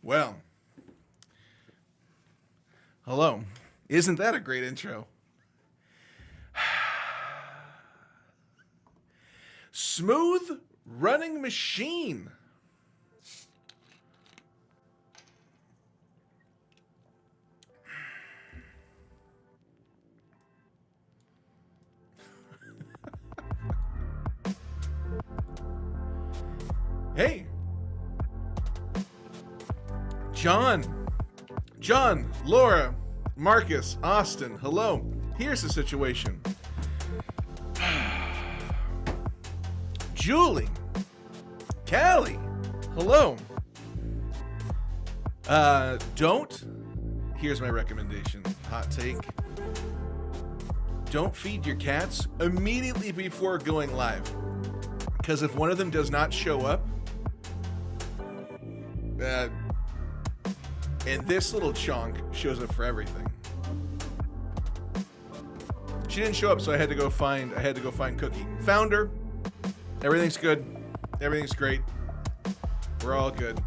Well, hello. Isn't that a great intro? Smooth running machine. Hey. John, Laura, Marcus, Austin, hello. Here's the situation. Julie, Callie, hello. Here's my recommendation, hot take. Don't feed your cats immediately before going live. Because if one of them does not show up, and this little chonk shows up for everything. She didn't show up, so I had to go find Cookie. Found her. Everything's good. Everything's great. We're all good.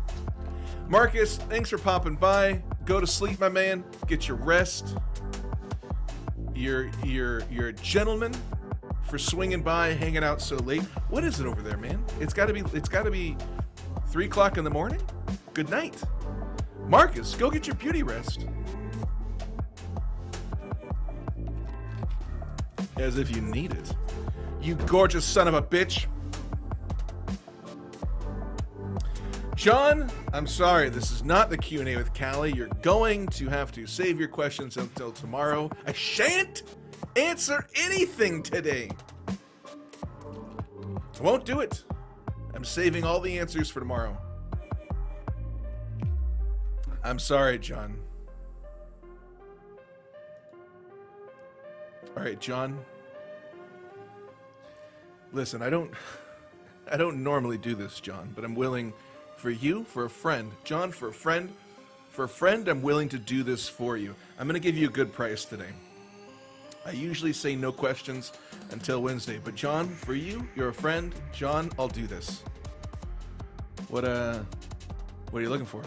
Marcus, thanks for popping by. Go to sleep, my man. Get your rest. You're a gentleman for swinging by, hanging out so late. What is it over there, man? It's got to be 3 o'clock in the morning. Good night. Marcus, go get your beauty rest. As if you need it. You gorgeous son of a bitch. John, I'm sorry, this is not the Q&A with Callie. You're going to have to save your questions until tomorrow. I shan't answer anything today. I won't do it. I'm saving all the answers for tomorrow. I'm sorry, John. All right, John. Listen, I don't normally do this, John, but I'm willing for you, for a friend. John, for a friend, I'm willing to do this for you. I'm going to give you a good price today. I usually say no questions until Wednesday, but John, for you, you're a friend. John, I'll do this. What are you looking for?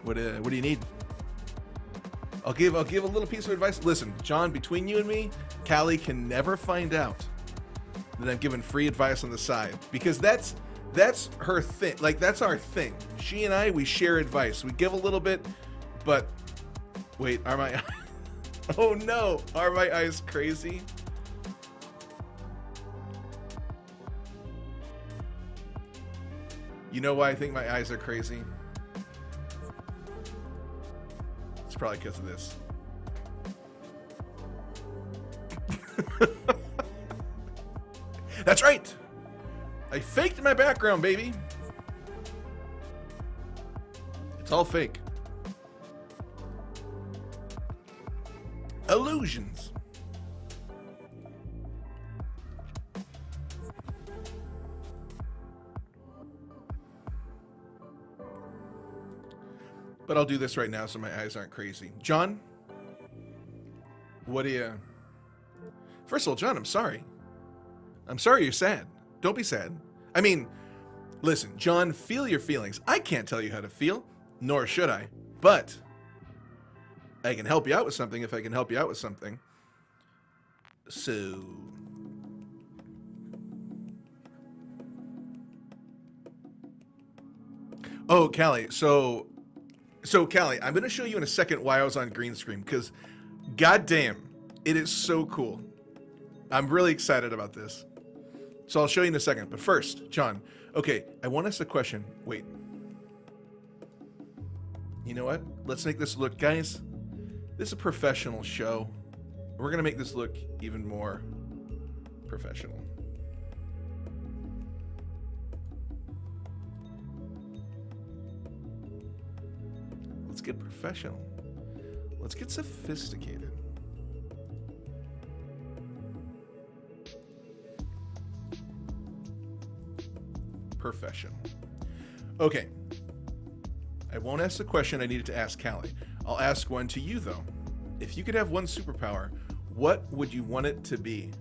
What do you need? I'll give a little piece of advice. Listen, John, between you and me, Callie can never find out that I'm giving free advice on the side, because that's her thing. Like, that's our thing. She and I, we share advice. We give a little bit, but wait, are my oh no, are my eyes crazy? You know why I think my eyes are crazy? It's probably because of this. That's right. I faked my background, baby. It's all fake. Illusions. But I'll do this right now so my eyes aren't crazy. John, what do you... First of all, John, I'm sorry. I'm sorry you're sad. Don't be sad. I mean, listen, John, feel your feelings. I can't tell you how to feel, nor should I. But I can help you out with something if I can help you out with something. So... Oh, Callie, So, Callie, I'm going to show you in a second why I was on green screen, because goddamn, it is so cool. I'm really excited about this. So I'll show you in a second. But first, John, okay, I want to ask a question. Wait. You know what? Let's make this look, guys, this is a professional show. We're going to make this look even more professional. Let's get professional. Let's get sophisticated. Professional. Okay. I won't ask the question I needed to ask Callie. I'll ask one to you, though. If you could have one superpower, what would you want it to be?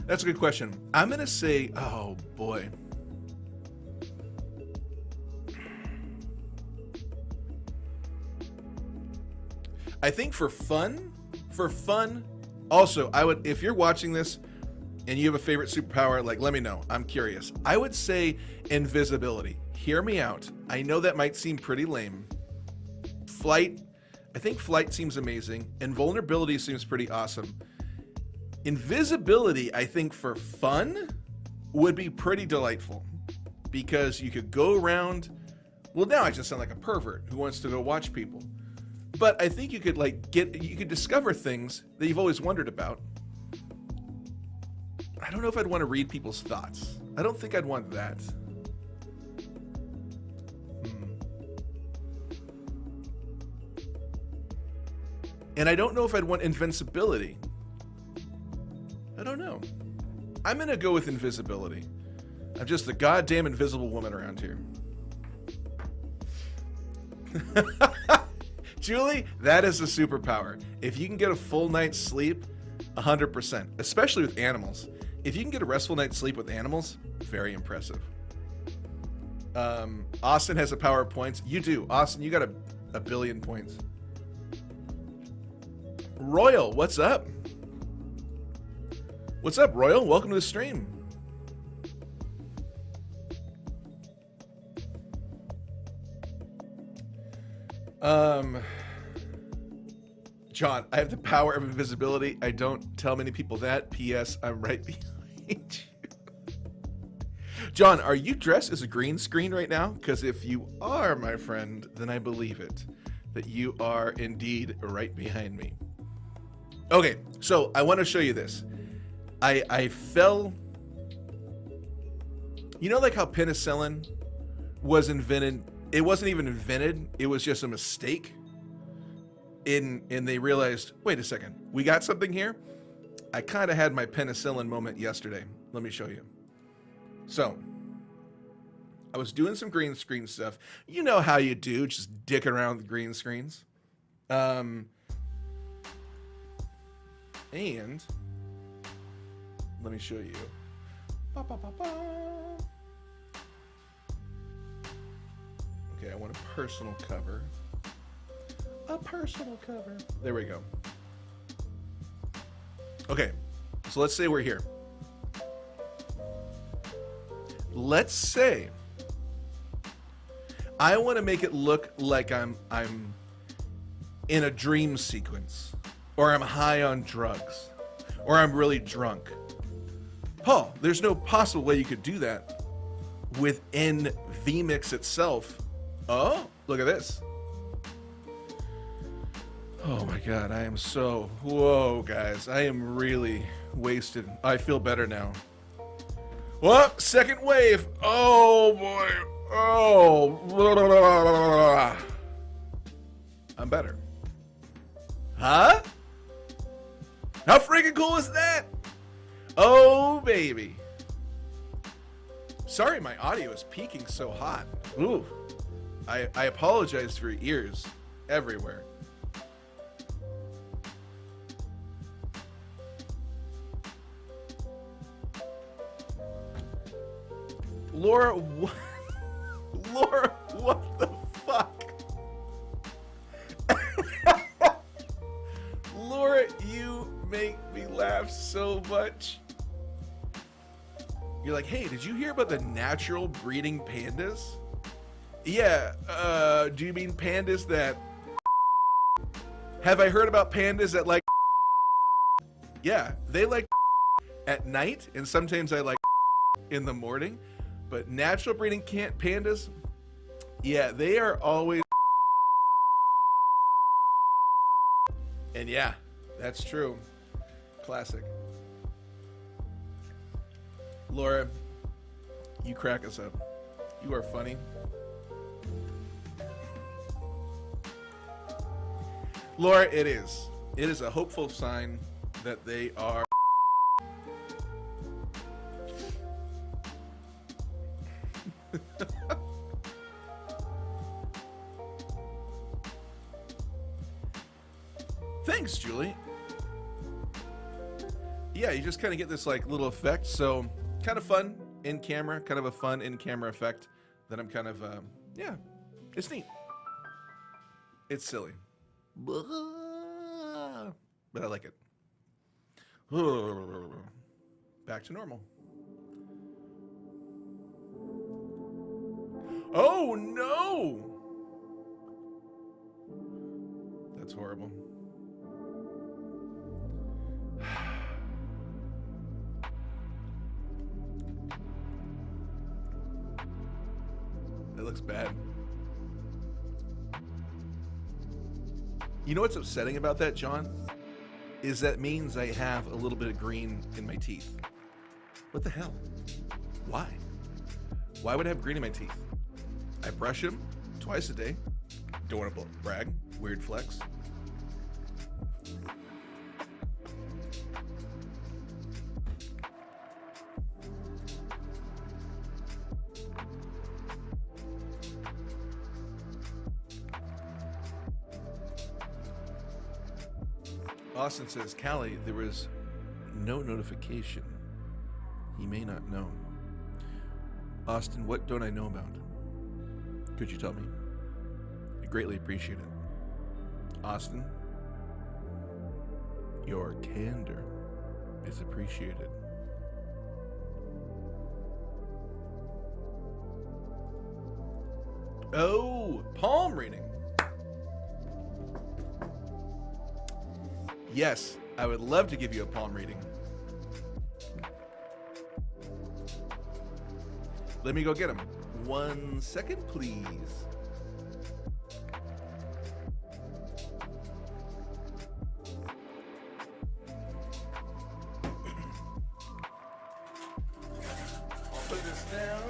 That's a good question. I'm going to say, oh boy. I think for fun, also, I would, if you're watching this and you have a favorite superpower, like, let me know. I'm curious. I would say invisibility. Hear me out. I know that might seem pretty lame. Flight, I think flight seems amazing. Invulnerability seems pretty awesome. Invisibility, I think for fun, would be pretty delightful. Because you could go around, well, now I just sound like a pervert who wants to go watch people. But I think you could you could discover things that you've always wondered about. I don't know if I'd want to read people's thoughts. I don't think I'd want that. And I don't know if I'd want invincibility. I don't know. I'm gonna go with invisibility. I'm just a goddamn invisible woman around here. Julie, that is a superpower. If you can get a full night's sleep, 100%, especially with animals. If you can get a restful night's sleep with animals, very impressive. Austin has a power of points. You do. Austin, you got a billion points. Royal, what's up? What's up, Royal? Welcome to the stream. John, I have the power of invisibility. I don't tell many people that. P.S. I'm right behind you. John, are you dressed as a green screen right now? Because if you are, my friend, then I believe it. That you are indeed right behind me. Okay, so I want to show you this. I fell... You know like how penicillin was invented? It wasn't even invented. It was just a mistake. And they realized, wait a second, we got something here? I kind of had my penicillin moment yesterday. Let me show you. So, I was doing some green screen stuff. You know how you do, just dicking around with green screens. And let me show you. Ba, ba, ba, ba. Okay, I want a personal cover. A personal cover. There we go. Okay, so let's say we're here. Let's say I want to make it look like I'm in a dream sequence, or I'm high on drugs, or I'm really drunk. Paul, there's no possible way you could do that within vMix itself. Oh, look at this. Oh my God, I am so, whoa guys, I am really wasted. I feel better now. Whoop, second wave. Oh boy, oh. I'm better. Huh? How freaking cool is that? Oh baby. Sorry, my audio is peaking so hot. Ooh. I apologize for your ears everywhere. Laura, what? Laura, what the fuck? Laura, you make me laugh so much. You're like, hey, did you hear about the natural breeding pandas? Yeah, do you mean pandas that... Have I heard about pandas that like... Yeah, they like at night, and sometimes I like in the morning. But natural breeding pandas, yeah, they are always... And yeah, that's true. Classic. Laura, you crack us up. You are funny. Laura, it is. It is a hopeful sign that they are... Thanks, Julie. Yeah, you just kind of get this like little effect. So kind of fun in camera, kind of a fun in camera effect that I'm kind of, yeah, it's neat. It's silly. But I like it. Back to normal. Oh no! That's horrible. That looks bad. You know what's upsetting about that, John? Is that means I have a little bit of green in my teeth. What the hell? Why? Why would I have green in my teeth? I brush them twice a day. Don't want to brag. Weird flex. Austin says, Callie, there was no notification. He may not know. Austin, what don't I know about? Could you tell me? I greatly appreciate it. Austin, your candor is appreciated. Oh, palm reading. Yes, I would love to give you a palm reading. Let me go get him. 1 second, please. I'll put this down.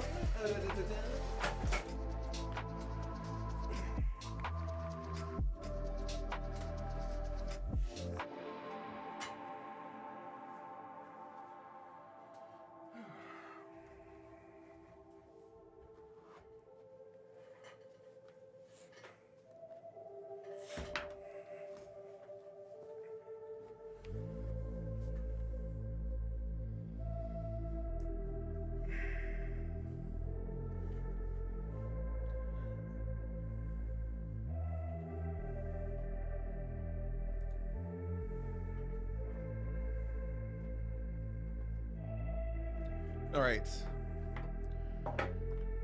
All right.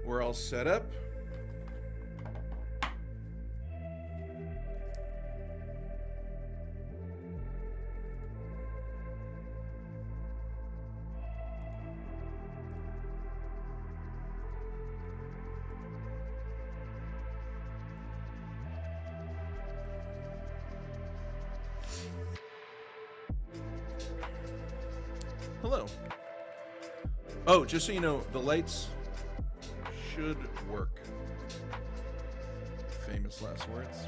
We're all set up. Hello. Oh, just so you know, the lights should work. Famous last words.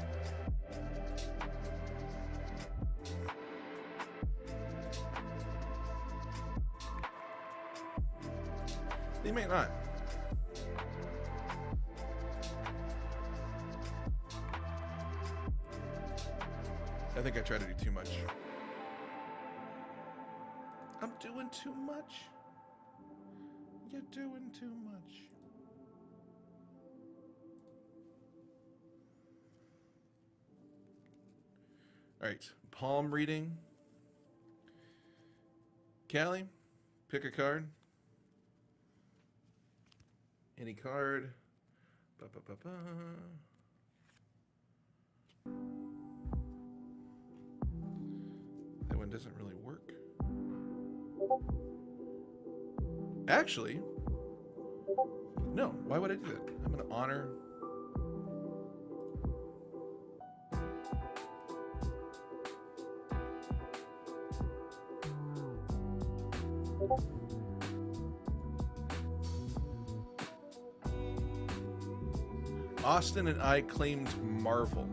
They may not. I think I tried to do too much. I'm doing too much. You're doing too much. All right, palm reading. Callie, pick a card. Any card. Ba, ba, ba, ba. That one doesn't really work. Actually, no. Why would I do that? I'm going to honor. Austin and I claimed Marvel.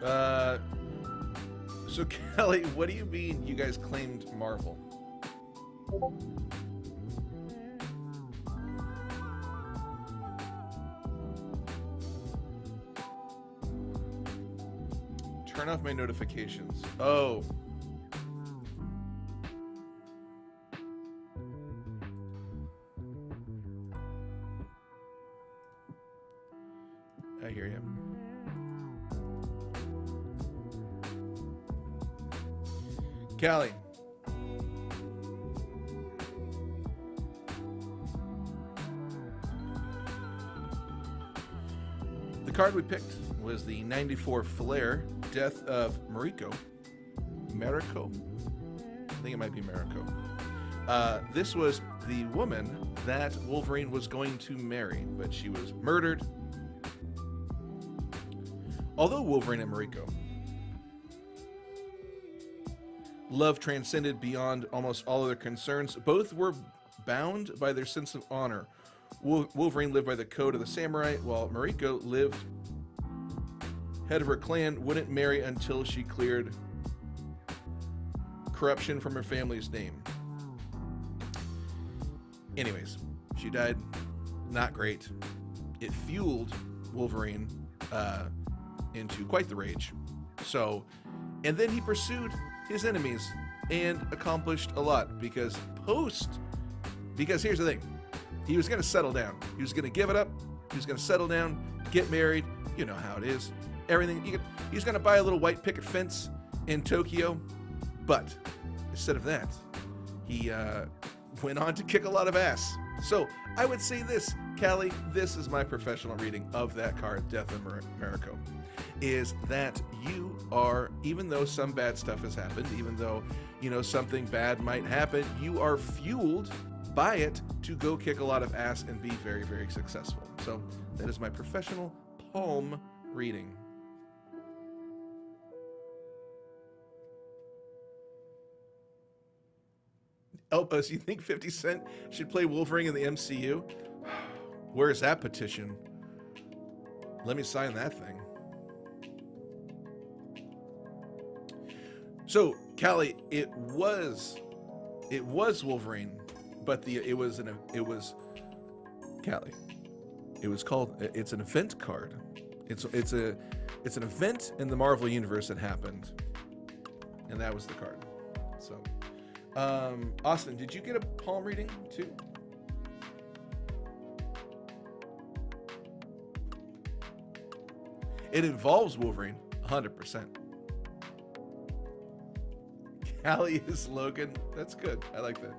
So Kelly, what do you mean you guys claimed Marvel? Turn off my notifications. Oh. I hear you. Callie. The card we picked was the 94 Flair, Death of Mariko. Mariko? I think it might be Mariko. This was the woman that Wolverine was going to marry, but she was murdered. Although Wolverine and Mariko love transcended beyond almost all other concerns, both were bound by their sense of honor. Wolverine lived by the code of the samurai, while Mariko lived head of her clan, wouldn't marry until she cleared corruption from her family's name. Anyways, she died. Not great. It fueled Wolverine into quite the rage. And then he pursued his enemies and accomplished a lot because here's the thing. He was going to settle down. He was going to give it up. He was going to settle down, get married. You know how it is. Everything. He's going to buy a little white picket fence in Tokyo. But instead of that, he went on to kick a lot of ass. So I would say this, Callie, this is my professional reading of that card, Death of Mariko, is that you are, even though some bad stuff has happened, even though, something bad might happen, you are fueled by it to go kick a lot of ass and be very, very successful. So that is my professional palm reading. Elpus, you think 50 Cent should play Wolverine in the MCU? Where's that petition? Let me sign that thing. So, Callie, it was Wolverine, but it's an event card. It's an event in the Marvel universe that happened, and that was the card. So, Austin, did you get a palm reading too? It involves Wolverine, 100%. Callie is Logan. That's good. I like that.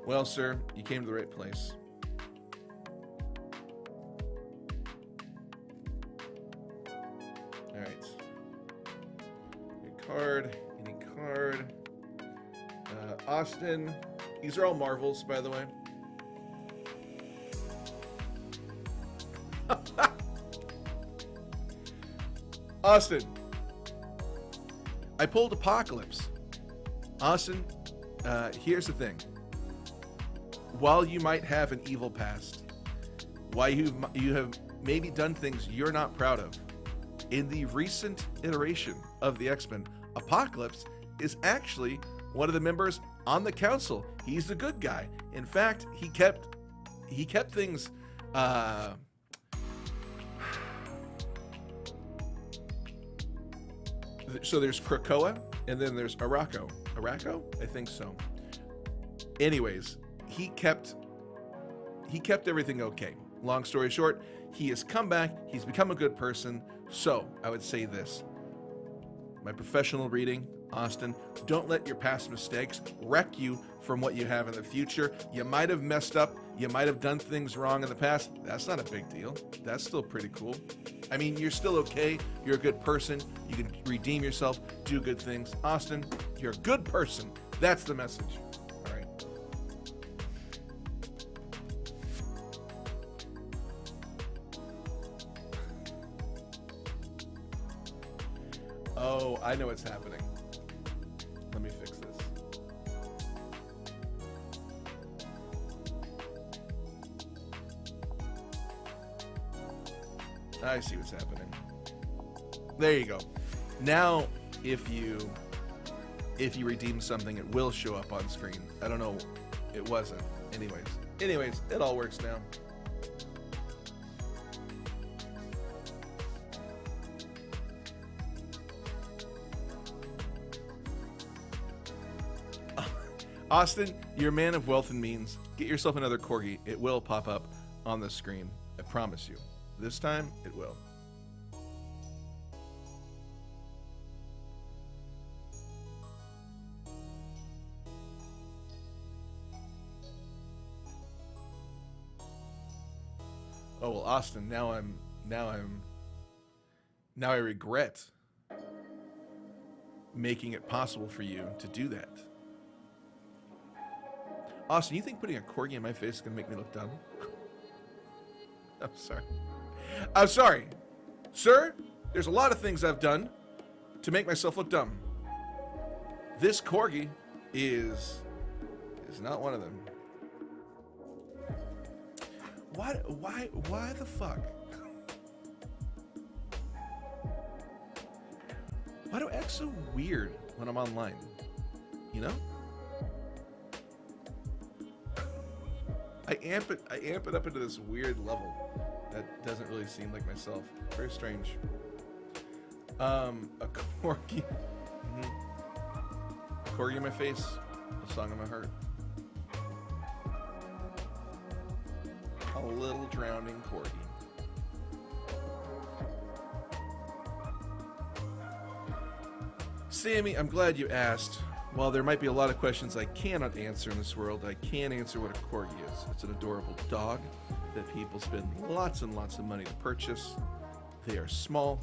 Well, sir, you came to the right place. All right. Any card. Austin. These are all Marvels, by the way. Austin. I pulled Apocalypse. Austin, here's the thing. While you might have an evil past, while you have maybe done things you're not proud of, in the recent iteration of the X-Men, Apocalypse is actually one of the members on the council. He's the good guy. In fact, he kept things so there's Krakoa, and then there's Araco. Araco? I think so. Anyways, he kept everything okay. Long story short, he has come back. He's become a good person. So I would say this. My professional reading, Austin, don't let your past mistakes wreck you from what you have in the future. You might have messed up. You might have done things wrong in the past. That's not a big deal. That's still pretty cool. I mean, you're still okay. You're a good person. You can redeem yourself, do good things. Austin, you're a good person. That's the message. All right. Oh, I know what's happening. Let me fix this. I see what's happening. There you go. Now, if you redeem something, it will show up on screen. I don't know. It wasn't. Anyways, it all works now. Austin, you're a man of wealth and means. Get yourself another corgi. It will pop up on the screen. I promise you. This time, it will. Oh well, Austin. Now I regret making it possible for you to do that. Austin, you think putting a corgi in my face is gonna make me look dumb? I'm sorry. I'm sorry, sir. There's a lot of things I've done to make myself look dumb. This corgi is not one of them. Why the fuck? Why do I act so weird when I'm online? You know? I amp it up into this weird level that doesn't really seem like myself. Very strange. A corgi. A corgi in my face. A song in my heart. A little drowning corgi. Sammy, I'm glad you asked. While there might be a lot of questions I cannot answer in this world, I can answer what a corgi is. It's an adorable dog that people spend lots and lots of money to purchase. They are small.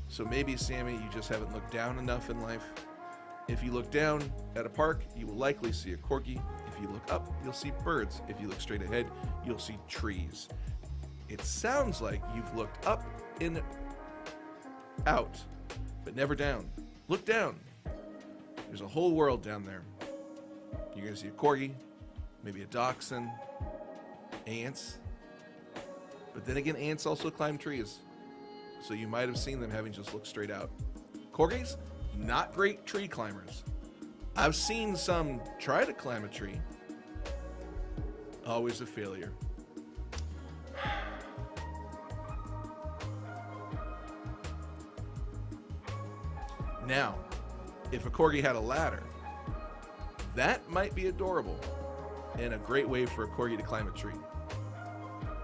So maybe, Sammy, you just haven't looked down enough in life. If you look down at a park, you will likely see a corgi. If you look up, you'll see birds. If you look straight ahead, you'll see trees. It sounds like you've looked up and out, but never down. Look down. There's a whole world down there. You're gonna see a corgi, maybe a dachshund, ants. But then again, ants also climb trees. So you might have seen them having just looked straight out. Corgis, not great tree climbers. I've seen some try to climb a tree. Always a failure. Now, if a corgi had a ladder, that might be adorable and a great way for a corgi to climb a tree.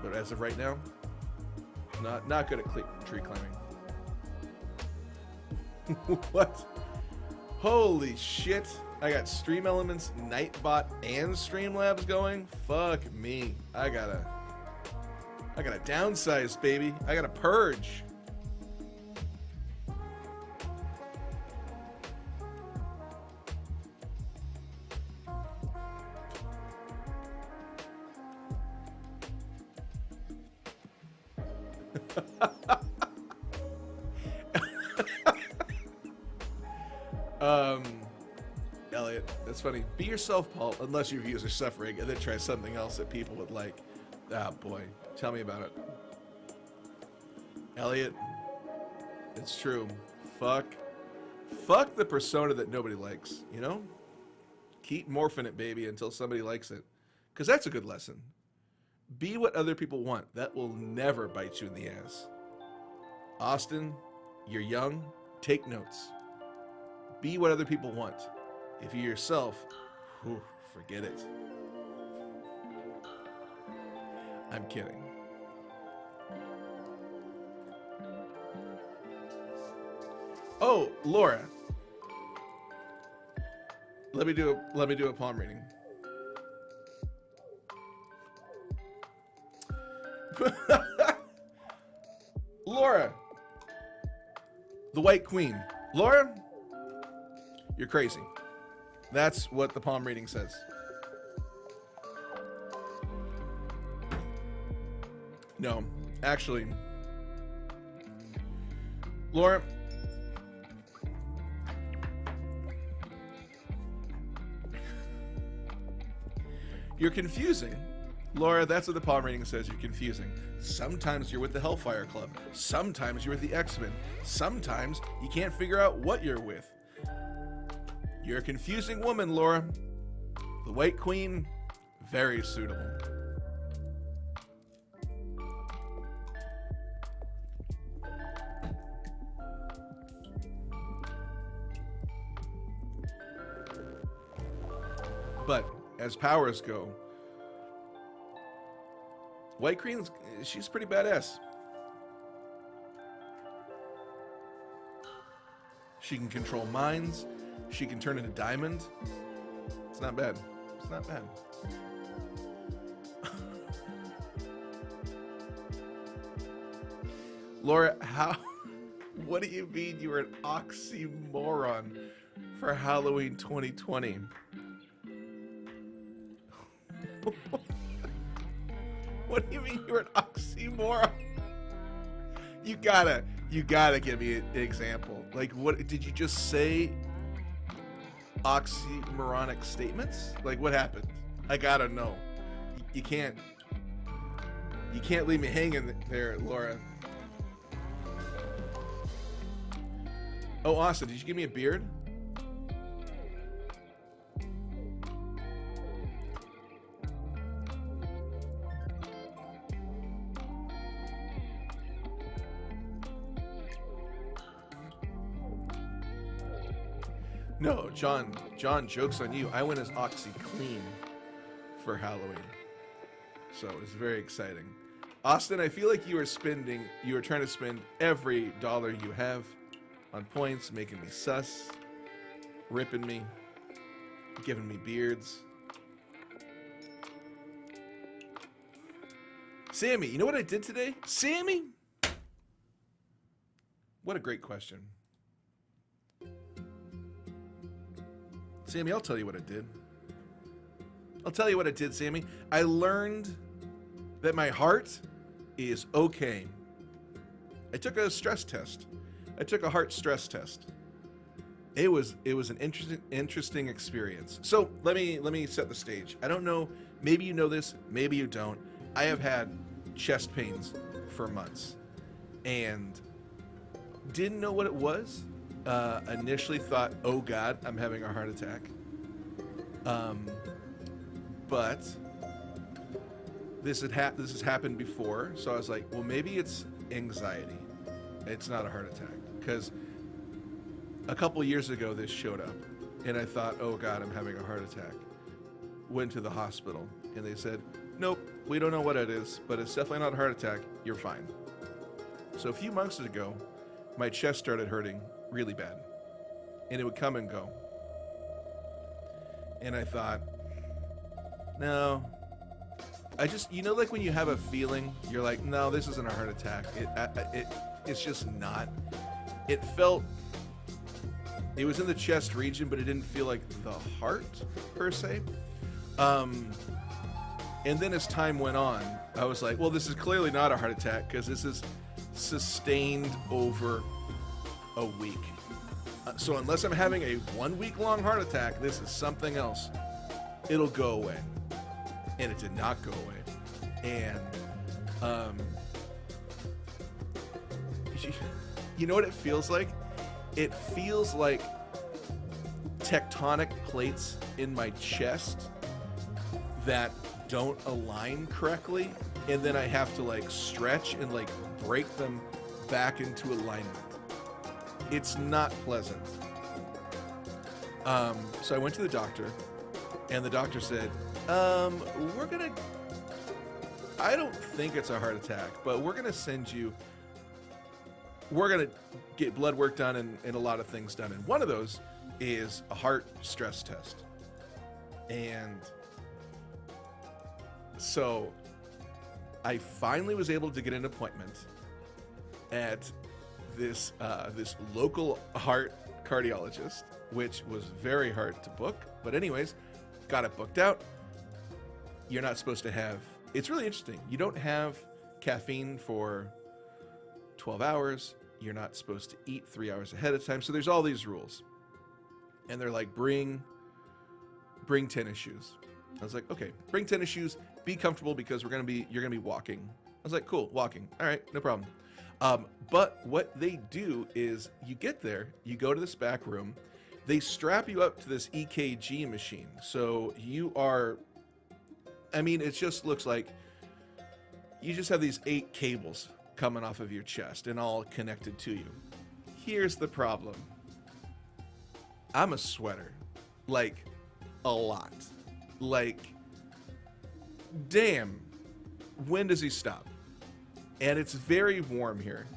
But as of right now, not good at tree climbing. What? Holy shit. I got Stream Elements, Nightbot, and Streamlabs going. Fuck me. I gotta downsize, baby. I gotta purge. Elliot, that's funny. Be yourself, Paul, unless your views are suffering, and then try something else that people would like. Ah, boy. Tell me about it. Elliot, it's true. Fuck the persona that nobody likes, you know? Keep morphing it, baby, until somebody likes it. Because that's a good lesson. Be what other people want. That will never bite you in the ass. Austin, you're young. Take notes. Be what other people want. If you're yourself, whew, forget it. I'm kidding. Oh, Laura. Let me do a palm reading. Laura, the White Queen. Laura, you're crazy. That's what the palm reading says. No, actually, Laura, you're confusing. Laura, that's what the palm reading says. You're confusing. Sometimes you're with the Hellfire Club. Sometimes you're with the X-Men. Sometimes you can't figure out what you're with. You're a confusing woman, Laura. The White Queen, very suitable. But as powers go, White Queen, she's pretty badass. She can control minds. She can turn into diamond. It's not bad. It's not bad. Laura, how? What do you mean you were an oxymoron for Halloween 2020? What do you mean you were an oxymoron? You gotta give me an example. Like, what did you just say? Oxymoronic statements? Like, what happened? I gotta know. You can't leave me hanging there, Laura. Oh, Austin, did you give me a beard? No, John, joke's on you. I went as OxyClean for Halloween. So it was very exciting. Austin, I feel like you were trying to spend every dollar you have on points, making me sus, ripping me, giving me beards. Sammy, you know what I did today? Sammy? What a great question. Sammy, I'll tell you what I did. I'll tell you what I did, Sammy. I learned that my heart is okay. I took a stress test. I took a heart stress test. It was an interesting experience. So let me set the stage. I don't know, maybe you know this, maybe you don't. I have had chest pains for months and didn't know what it was. Initially thought, oh God, I'm having a heart attack. But this has happened before, so I was like, well, maybe it's anxiety. It's not a heart attack. Because a couple years ago, this showed up, and I thought, oh God, I'm having a heart attack. Went to the hospital, and they said, nope, we don't know what it is, but it's definitely not a heart attack. You're fine. So a few months ago, my chest started hurting really bad, and it would come and go. And I thought, no, I just, you know, like when you have a feeling, you're like, no, this isn't a heart attack. It's just not. It was in the chest region, but it didn't feel like the heart per se. And then as time went on, I was like, well, this is clearly not a heart attack because this is sustained over a week. So unless I'm having a 1 week long heart attack, this is something else. It'll go away. And it did not go away. And you know what it feels like? It feels like tectonic plates in my chest that don't align correctly, and then I have to like stretch and like break them back into alignment. It's not pleasant. So I went to the doctor, and the doctor said, I don't think it's a heart attack, but we're gonna get blood work done and a lot of things done. And one of those is a heart stress test. And so I finally was able to get an appointment at this local heart cardiologist, which was very hard to book. But anyways, got it booked out. You're not supposed to have, it's really interesting. You don't have caffeine for 12 hours. You're not supposed to eat 3 hours ahead of time. So there's all these rules. And they're like, bring tennis shoes. I was like, okay, bring tennis shoes, be comfortable because you're gonna be walking. I was like, cool, walking. All right, no problem. But what they do is you get there, you go to this back room, they strap you up to this EKG machine. So you are, I mean, it just looks like you just have these 8 cables coming off of your chest and all connected to you. Here's the problem. I'm a sweater. Like, a lot. Like, damn. when does he stop? And it's very warm here.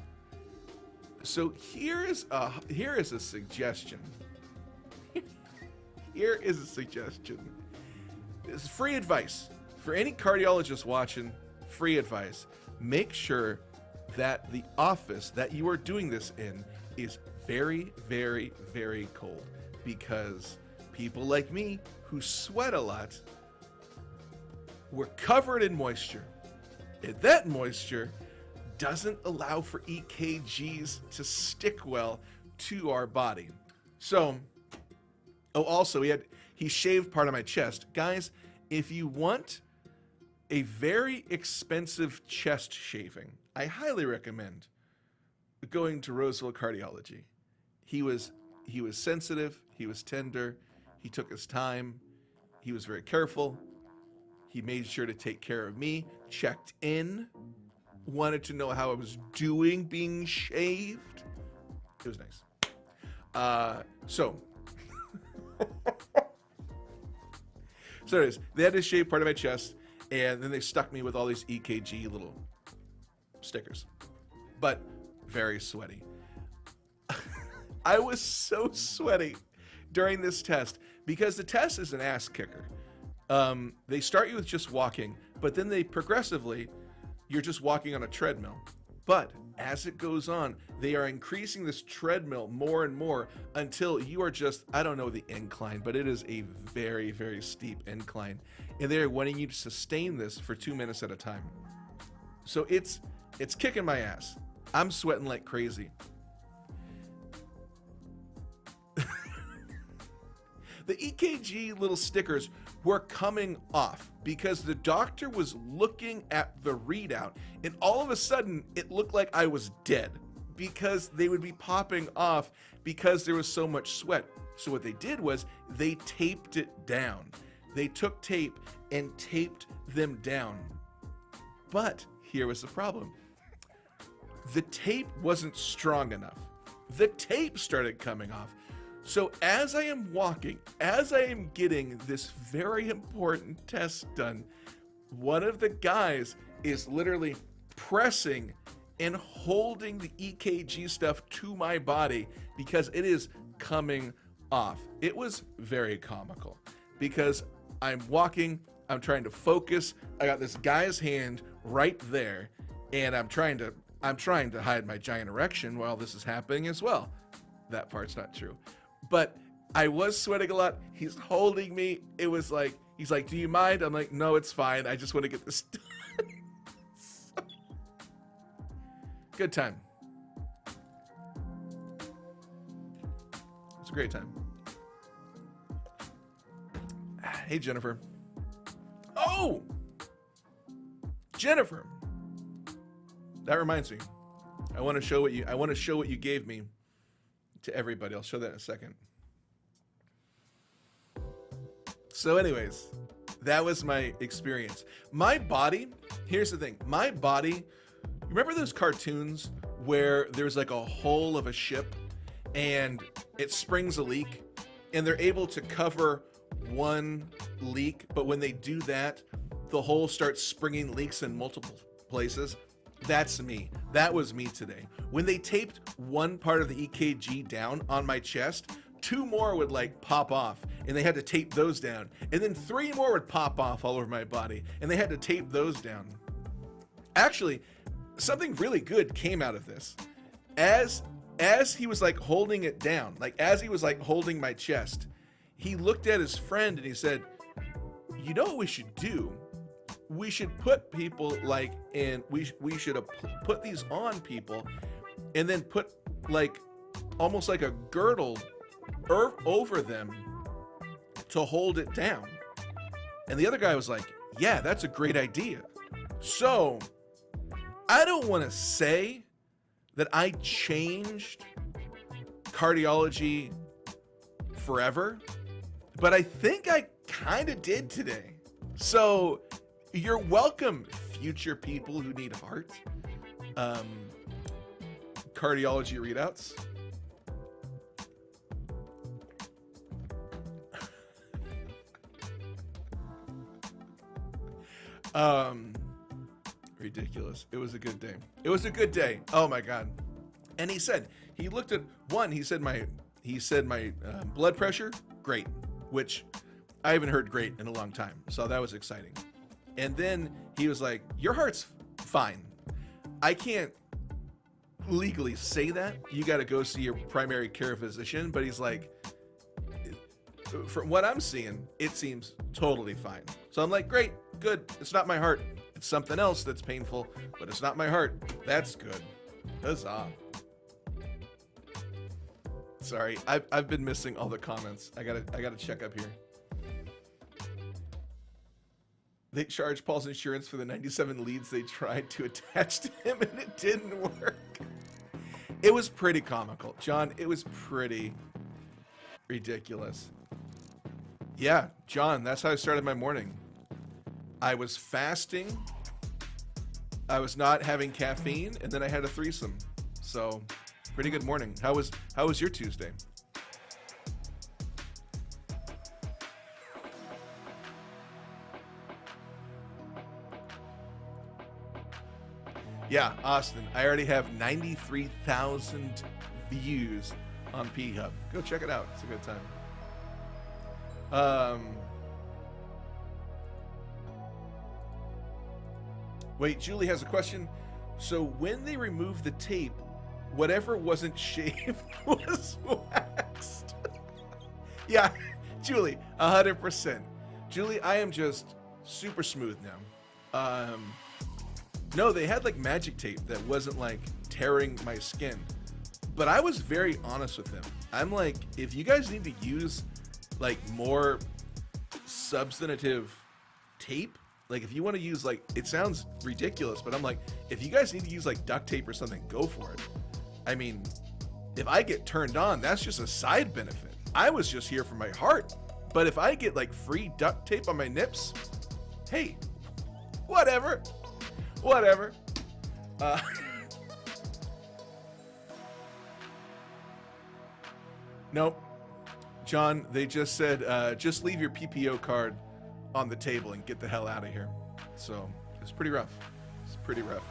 So here is a suggestion. Here is a suggestion. This is free advice. For any cardiologist watching, free advice. Make sure that the office that you are doing this in is very, very, very cold. Because people like me who sweat a lot, we're covered in moisture. And that moisture doesn't allow for EKGs to stick well to our body. So, oh, also he shaved part of my chest. Guys, if you want a very expensive chest shaving, I highly recommend going to Roseville Cardiology. He was sensitive, he was tender, he took his time, he was very careful, he made sure to take care of me, checked in, wanted to know how I was doing being shaved. It was nice. So anyways, they had to shave part of my chest, and then they stuck me with all these EKG little stickers. But very sweaty. I was so sweaty during this test because the test is an ass kicker. They start you with just walking, but then they progressively, you're just walking on a treadmill. But as it goes on, they are increasing this treadmill more and more until you are just, I don't know the incline, but it is a very, very steep incline. And they're wanting you to sustain this for 2 minutes at a time. So it's kicking my ass. I'm sweating like crazy. The EKG little stickers were coming off because the doctor was looking at the readout, and all of a sudden it looked like I was dead because they would be popping off because there was so much sweat. So what they did was they taped it down. They took tape and taped them down. But here was the problem. The tape wasn't strong enough. The tape started coming off. So as I am walking, as I am getting this very important test done, one of the guys is literally pressing and holding the EKG stuff to my body because it is coming off. It was very comical because I'm walking, I'm trying to focus. I got this guy's hand right there, and I'm trying to hide my giant erection while this is happening as well. That part's not true. But I was sweating a lot. He's holding me. It was like, he's like, do you mind? I'm like, no, it's fine. I just want to get this done. Good time. It's a great time. Hey, Jennifer. Oh! Jennifer. That reminds me. I want to show what you gave me to everybody. I'll show that in a second. So anyways, that was my experience. My body, here's the thing. My body, remember those cartoons where there's like a hull of a ship and it springs a leak and they're able to cover one leak, but when they do that, the hull starts springing leaks in multiple places? That's me. That was me today. When they taped one part of the EKG down on my chest, 2 more would like pop off and they had to tape those down. And then 3 more would pop off all over my body and they had to tape those down. Actually, something really good came out of this. As he was like holding it down, like as he was like holding my chest, he looked at his friend and he said, you know what we should do? We should put people like in, we should put these on people and then put like almost like a girdle over them to hold it down. And the other guy was like, yeah, that's a great idea. So I don't want to say that I changed cardiology forever, but I think I kind of did today. So you're welcome, future people who need heart cardiology readouts. Ridiculous. It was a good day. It was a good day. Oh my God. And he said, he looked at one, he said my blood pressure, great, which I haven't heard great in a long time. So that was exciting. And then he was like, your heart's fine. I can't legally say that. You got to go see your primary care physician. But he's like, from what I'm seeing, it seems totally fine. So I'm like, great, good. It's not my heart. It's something else that's painful, but it's not my heart. That's good. Huzzah. Sorry, I've been missing all the comments. I gotta check up here. They charged Paul's insurance for the 97 leads they tried to attach to him, and it didn't work. It was pretty comical, John. It was pretty ridiculous. Yeah, John, that's how I started my morning. I was fasting. I was not having caffeine, and then I had a threesome. So, pretty good morning. How was your Tuesday? Yeah, Austin, I already have 93,000 views on P-Hub. Go check it out. It's a good time. Wait, Julie has a question. So when they removed the tape, whatever wasn't shaved was waxed. Yeah, Julie, 100%. Julie, I am just super smooth now. No, they had like magic tape that wasn't like tearing my skin. But I was very honest with them. I'm like, if you guys need to use like more substantive tape, like if you want to use like, it sounds ridiculous, but I'm like, if you guys need to use like duct tape or something, go for it. I mean, if I get turned on, that's just a side benefit. I was just here for my heart. But if I get like free duct tape on my nips, hey, whatever. Nope. John, they just said, just leave your PPO card on the table and get the hell out of here. So it's pretty rough. It's pretty rough.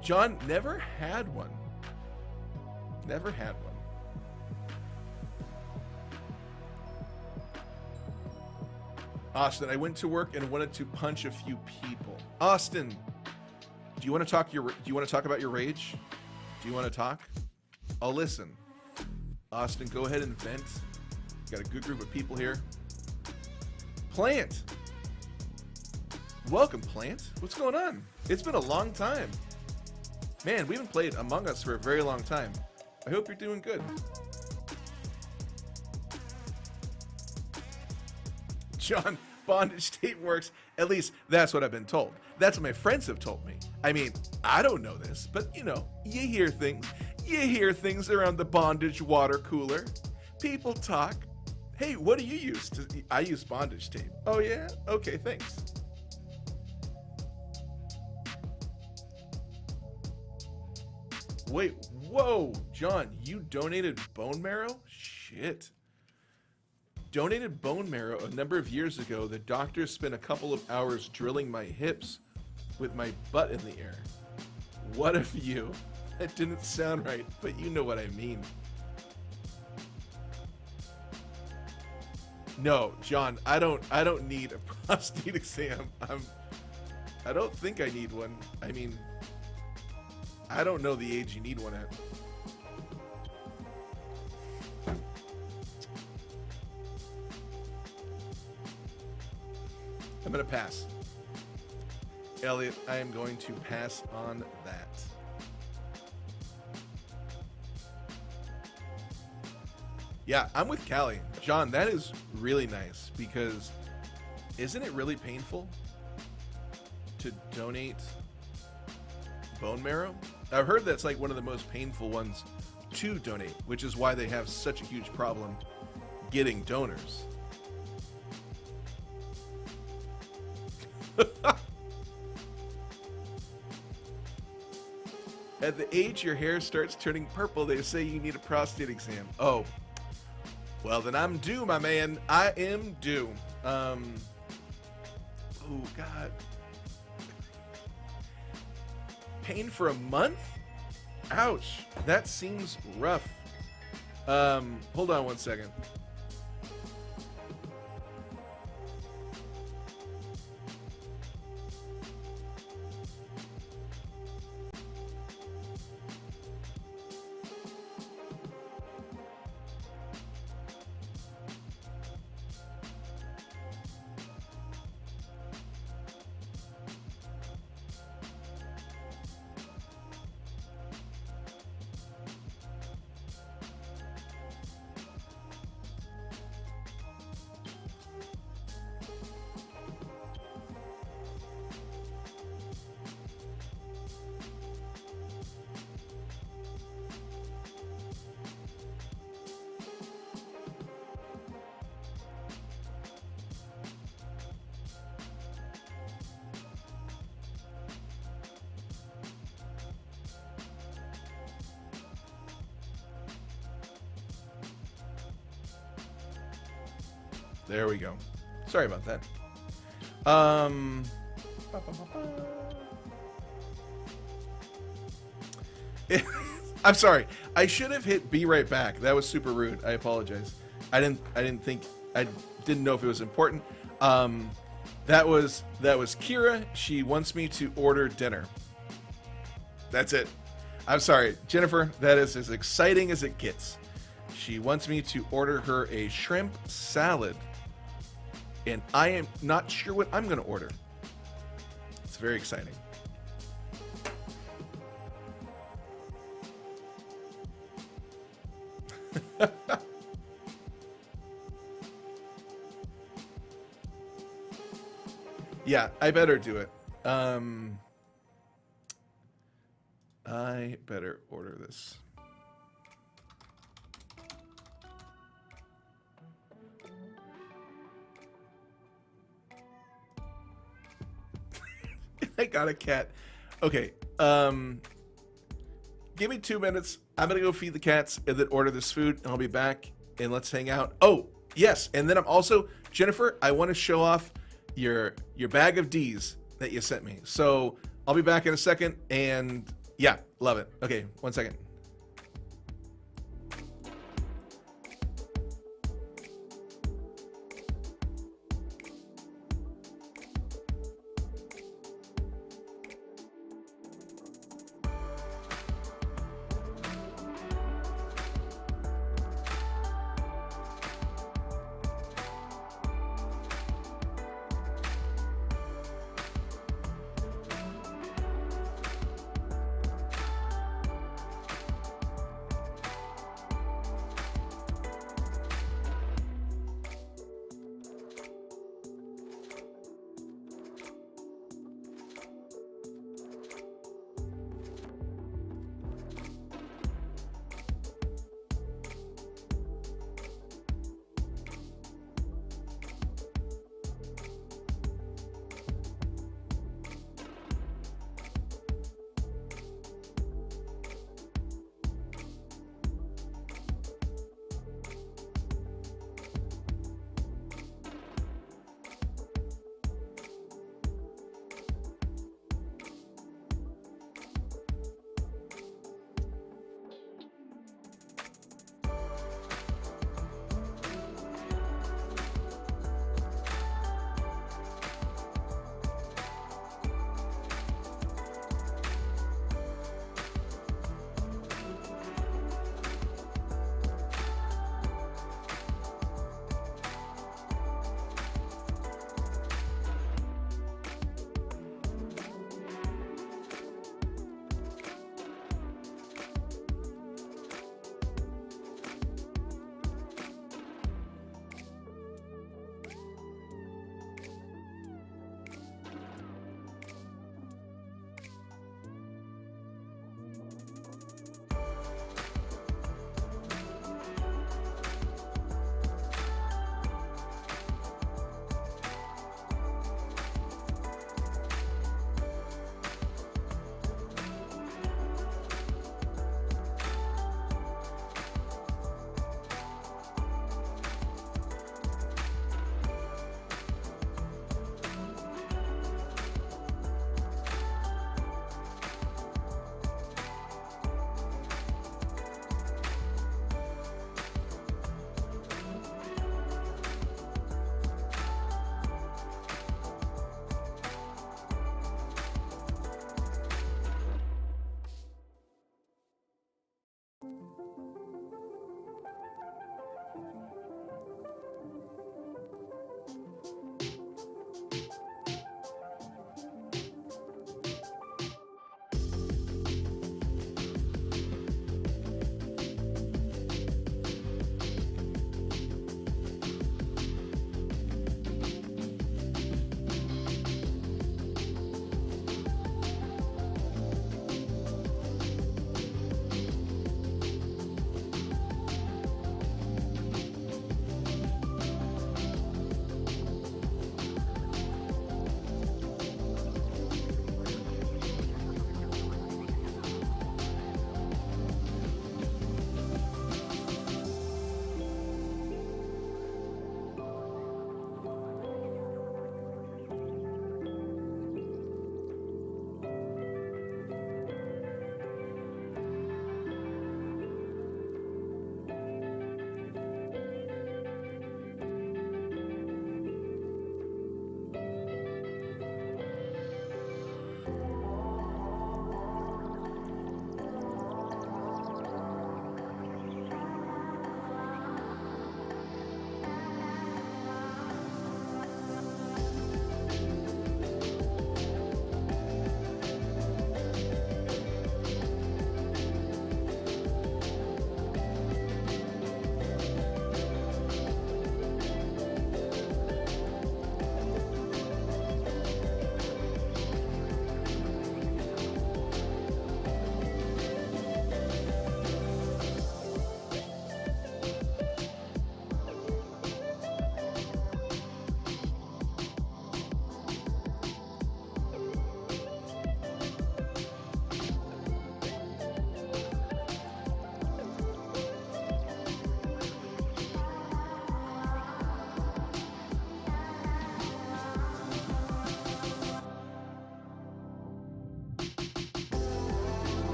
John never had one. Never had one. Austin, I went to work and wanted to punch a few people. Austin, do you want to talk about your rage? Do you want to talk? I'll listen. Austin, go ahead and vent. Got a good group of people here. Plant. Welcome, Plant. What's going on? It's been a long time. Man, we haven't played Among Us for a very long time. I hope you're doing good. John, bondage tape works. At least that's what I've been told. That's what my friends have told me. I mean, I don't know this, but you know, you hear things. You hear things around the bondage water cooler. People talk. Hey, what do you use? I use bondage tape. Oh yeah? Okay, thanks. Wait, whoa, John, you donated bone marrow? Shit. Donated bone marrow a number of years ago. The doctor spent a couple of hours drilling my hips with my butt in the air. What a view. That didn't sound right, but you know what I mean. No, John, I don't need a prostate exam. I don't think I need one. I mean, I don't know the age you need one at. I'm gonna pass. Elliot, I am going to pass on that. Yeah, I'm with Callie. John, that is really nice because isn't it really painful to donate bone marrow? I've heard that's like one of the most painful ones to donate, which is why they have such a huge problem getting donors. At the age your hair starts turning purple, they say you need a prostate exam. Oh, well then I'm due, my man. I am due. Oh God. Pain for a month? Ouch. That seems rough. Hold on one second. There we go. Sorry about that. I'm sorry. I should have hit be right back. That was super rude. I apologize. I didn't know if it was important. That was Kira. She wants me to order dinner. That's it. I'm sorry, Jennifer. That is as exciting as it gets. She wants me to order her a shrimp salad. And I am not sure what I'm going to order. It's very exciting. Yeah, I better do it. I better order this. I got a cat. Okay. Give me 2 minutes. I'm going to go feed the cats and then order this food, and I'll be back, and let's hang out. Oh, yes. And then I'm also, Jennifer, I want to show off your bag of D's that you sent me. So I'll be back in a second, and yeah, love it. Okay, 1 second.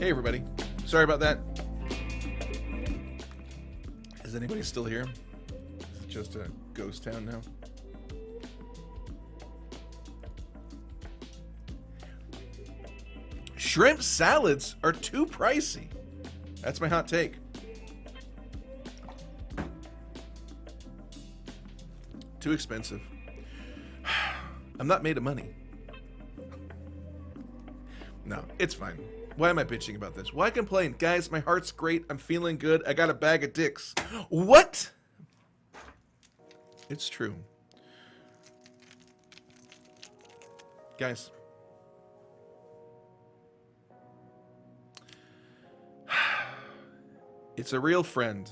Hey, everybody. Sorry about that. Is anybody still here? Is it just a ghost town now? Shrimp salads are too pricey. That's my hot take. Too expensive. I'm not made of money. No, it's fine. Why am I bitching about this? Why complain? Guys, my heart's great. I'm feeling good. I got a bag of dicks. What? It's true. Guys. It's a real friend.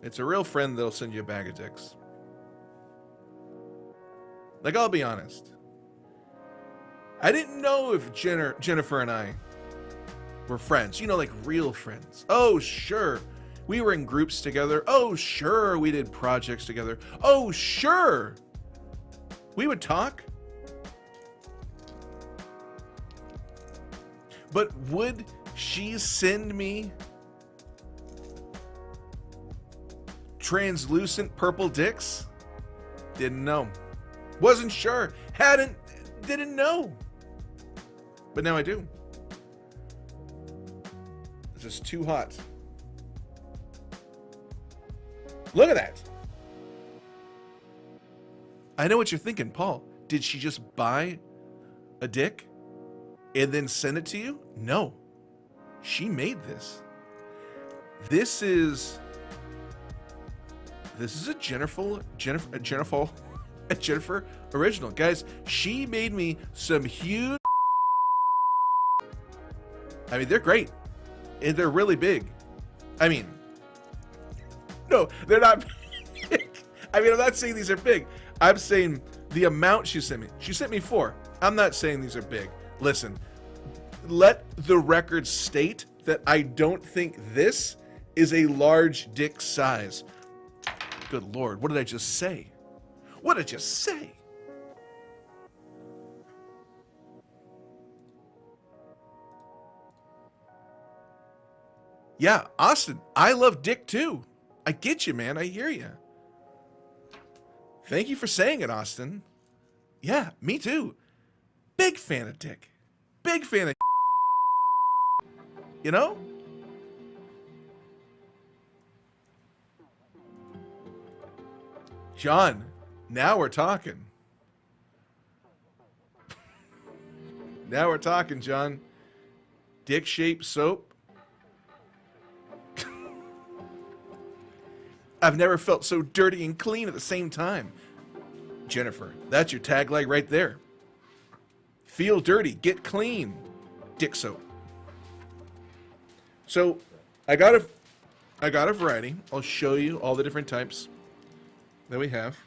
It's a real friend that'll send you a bag of dicks. Like, I'll be honest. I didn't know if Jennifer and I were friends. You know, like real friends. Oh, sure. We were in groups together. Oh, sure. We did projects together. Oh, sure. We would talk. But would she send me translucent purple dicks? Didn't know. Wasn't sure. Didn't know. But now I do. It's just too hot. Look at that. I know what you're thinking, Paul. Did she just buy a dick and then send it to you? No. She made this. This is a Jennifer original. Guys, she made me some huge... I mean, they're great. And they're really big. I mean... No, they're not big. I mean, I'm not saying these are big. I'm saying the amount she sent me. She sent me 4. I'm not saying these are big. Listen, let the record state that I don't think this is a large dick size. Good Lord, what did I just say? What did I just say? Yeah, Austin, I love dick too. I get you, man. I hear you. Thank you for saying it, Austin. Yeah, me too. Big fan of dick. Big fan of... You know? John, now we're talking. Now we're talking, John. Dick-shaped soap. I've never felt so dirty and clean at the same time. Jennifer, that's your tagline right there. Feel dirty, get clean. Dick soap. So, I got a variety. I'll show you all the different types that we have.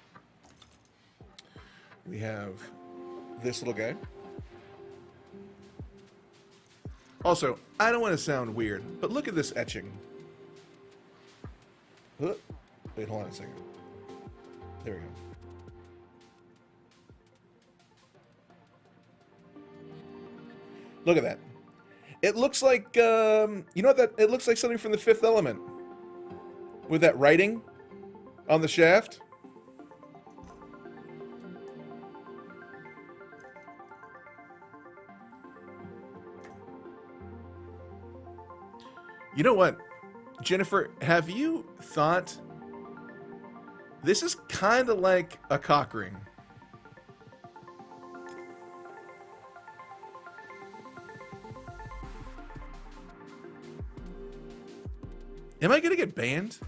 We have this little guy. Also, I don't want to sound weird, but look at this etching. Wait, hold on a second. There we go. Look at that. It looks like, you know what that, it looks like something from The Fifth Element. With that writing on the shaft. You know what, Jennifer, have you thought this is kind of like a cock ring? Am I gonna get banned?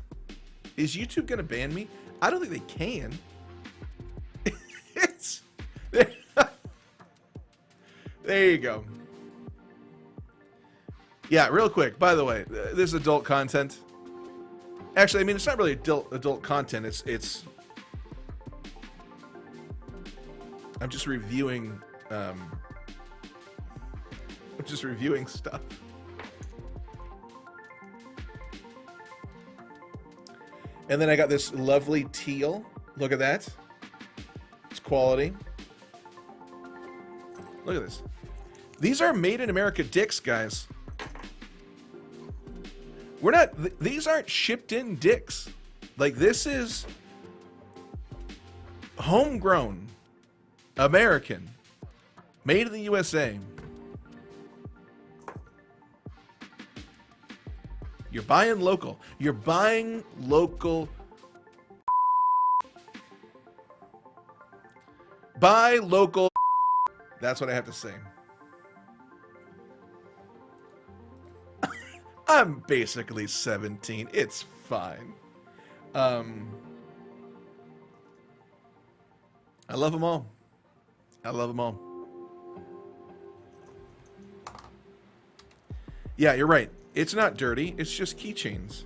Is YouTube gonna ban me? I don't think they can. It's there you go. Yeah, real quick, by the way, this is adult content. Actually, I mean, it's not really adult content. It's I'm just reviewing stuff. And then I got this lovely teal. Look at that. It's quality. Look at this. These are made in America dicks, guys. We're not, these aren't shipped in dicks. Like, this is homegrown, American, made in the USA. You're buying local. You're buying local. Buy local. That's what I have to say. I'm basically 17. It's fine. I love them all. I love them all. Yeah, you're right. It's not dirty. It's just keychains.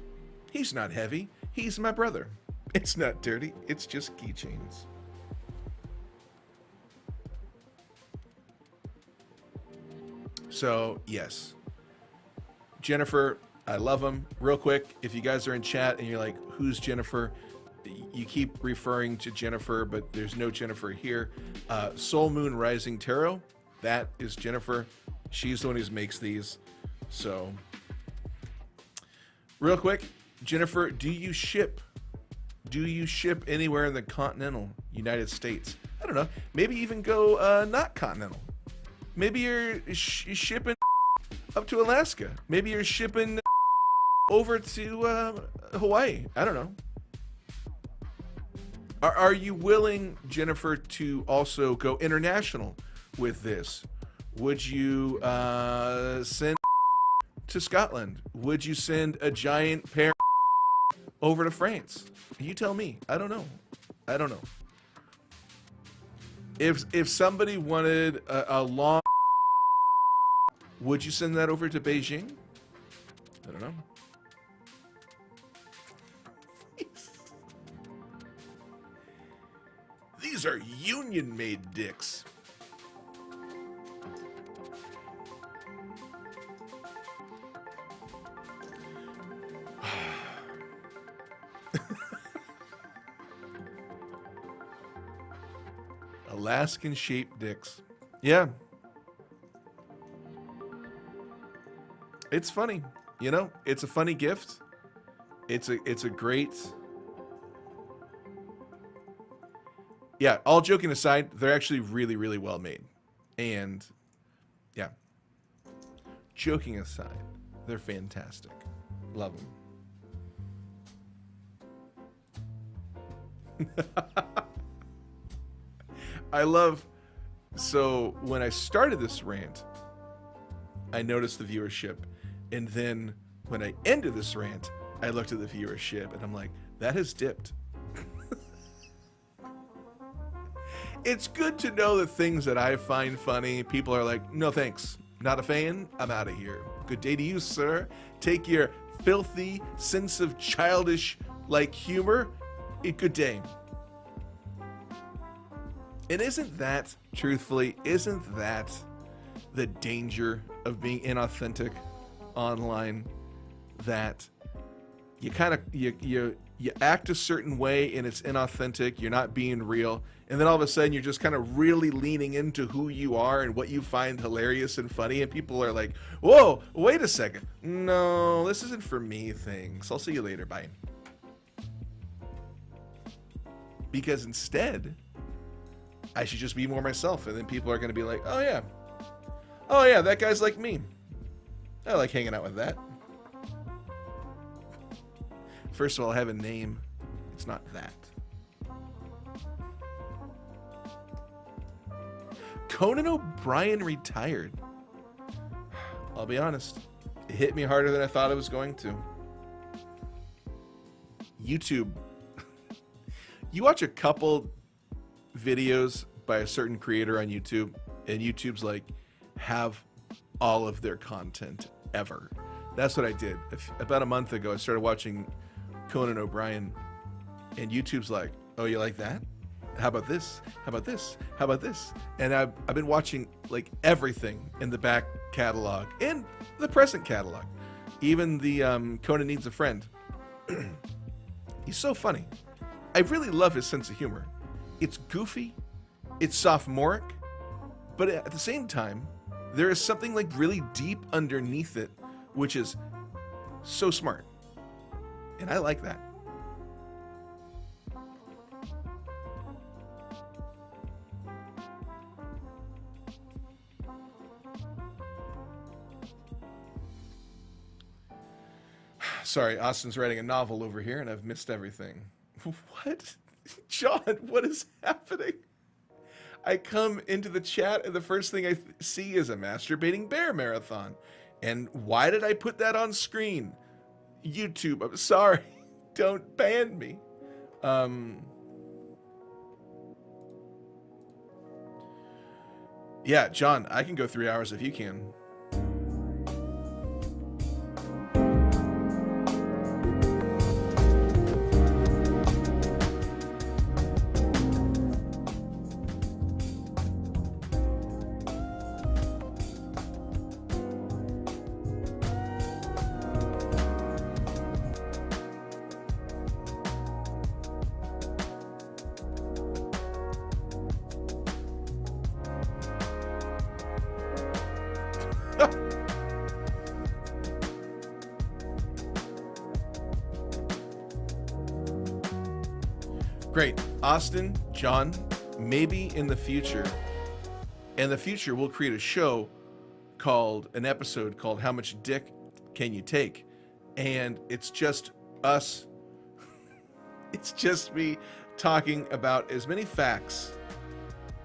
He's not heavy. He's my brother. It's not dirty. It's just keychains. So, yes. Jennifer, I love him. Real quick, if you guys are in chat and you're like, who's Jennifer? You keep referring to Jennifer, but there's no Jennifer here. Soul Moon Rising Tarot, that is Jennifer. She's the one who makes these. So, real quick, Jennifer, do you ship? Do you ship anywhere in the continental United States? I don't know. Maybe even go not continental. Maybe you're shipping up to Alaska. Maybe you're shipping over to Hawaii. I don't know. Are you willing, Jennifer, to also go international with this? Would you send to Scotland? Would you send a giant pair over to France? You tell me. I don't know. I don't know. If somebody wanted a long, would you send that over to Beijing? I don't know. These are union-made dicks. Alaskan-shaped dicks. Yeah. It's funny. You know, it's a funny gift. It's a great... Yeah, all joking aside, they're actually really, really well made. And, yeah. Joking aside, they're fantastic. Love them. I love... So, when I started this rant, I noticed the viewership. And then, when I ended this rant, I looked at the viewership, and I'm like, that has dipped. It's good to know that things that I find funny, people are like, no thanks, not a fan, I'm out of here. Good day to you, sir. Take your filthy sense of childish, like, humor. Good day. And isn't that, truthfully, isn't that the danger of being inauthentic online? That you kind of, you act a certain way and it's inauthentic, you're not being real, and then all of a sudden you're just kind of really leaning into who you are and what you find hilarious and funny, and people are like, whoa, wait a second, no, this isn't for me, thanks, I'll see you later, bye. Because instead, I should just be more myself, and then people are going to be like, oh yeah, that guy's like me, I like hanging out with that. First of all, I have a name. It's not that. Conan O'Brien retired. I'll be honest. It hit me harder than I thought it was going to. YouTube. You watch a couple videos by a certain creator on YouTube, and YouTube's like, have all of their content ever. That's what I did. About a month ago, I started watching Conan O'Brien, and YouTube's like, oh, you like that? How about this? How about this? How about this? And I've been watching like everything in the back catalog and the present catalog, even the Conan Needs a Friend. He's so funny. I really love his sense of humor. It's goofy, it's sophomoric, but at the same time, there is something like really deep underneath it, which is so smart. And I like that. Sorry, Austin's writing a novel over here and I've missed everything. What? John, what is happening? I come into the chat and the first thing I see is a masturbating bear marathon. And why did I put that on screen? YouTube, I'm sorry. Don't ban me. Yeah, John, I can go 3 hours if you can. Great. Austin, John, maybe in the future, we'll create a show an episode called How Much Dick Can You Take? And it's just us. It's just me talking about as many facts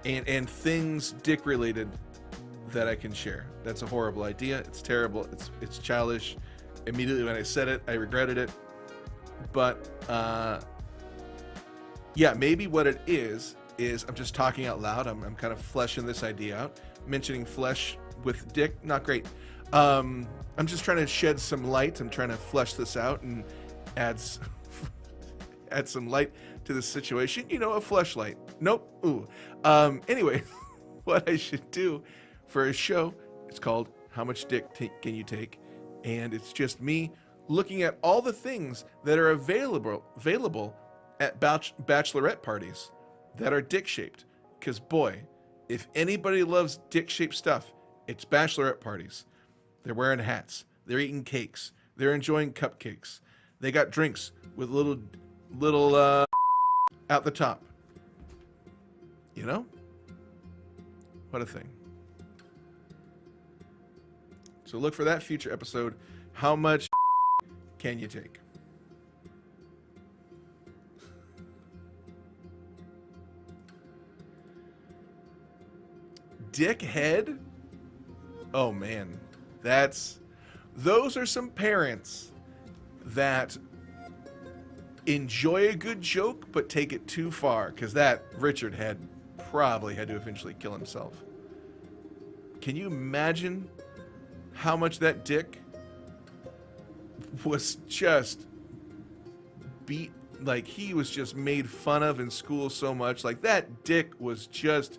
and things dick related that I can share. That's a horrible idea. It's terrible. It's childish. Immediately when I said it, I regretted it. But, yeah, maybe what it is I'm just talking out loud. I'm kind of fleshing this idea out. Mentioning flesh with dick, not great. I'm just trying to shed some light. I'm trying to flesh this out and add some light to the situation. You know, a fleshlight. Nope. Ooh. Anyway, what I should do for a show, it's called How Much Dick Can You Take? And it's just me looking at all the things that are available at bachelorette parties that are dick-shaped. Because, boy, if anybody loves dick-shaped stuff, it's bachelorette parties. They're wearing hats. They're eating cakes. They're enjoying cupcakes. They got drinks with little out the top. You know? What a thing. So look for that future episode. How much can you take? Dickhead? Oh man, those are some parents that enjoy a good joke but take it too far, because that Richard probably had to eventually kill himself. Can you imagine how much that dick was just beat, like he was just made fun of in school so much, like that dick was just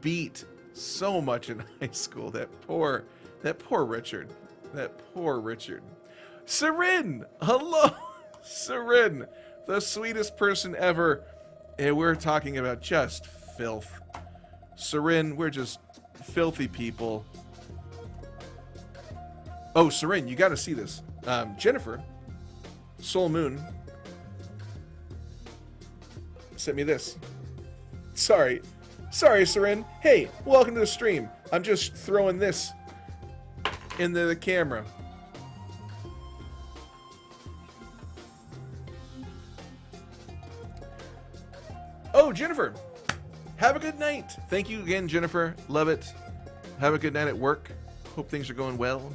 beat so much in high school. That poor Richard. Sarin, hello. Sarin, the sweetest person ever. And we're talking about just filth. Sarin, we're just filthy people. Oh, Sarin, you got to see this. Jennifer, Soul Moon, sent me this. Sorry, Sarin. Hey, welcome to the stream. I'm just throwing this into the camera. Oh, Jennifer, have a good night. Thank you again, Jennifer. Love it. Have a good night at work. Hope things are going well.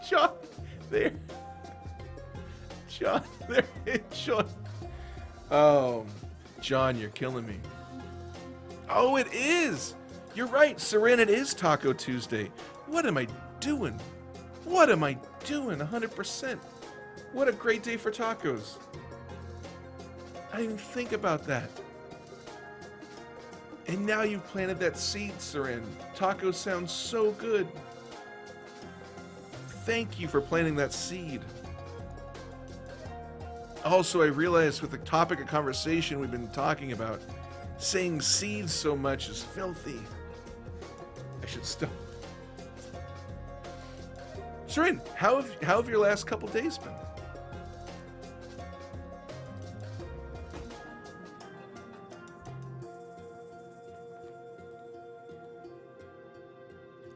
John, there. John, there. John. Oh, John, you're killing me. Oh, it is. You're right, Sarin, it is Taco Tuesday. What am I doing? 100%. What a great day for tacos. I didn't even think about that. And now you've planted that seed, Sarin. Tacos sound so good. Thank you for planting that seed. Also, I realized with the topic of conversation we've been talking about, Saying seeds so much is filthy. I should stop. Seren, how have your last couple days been?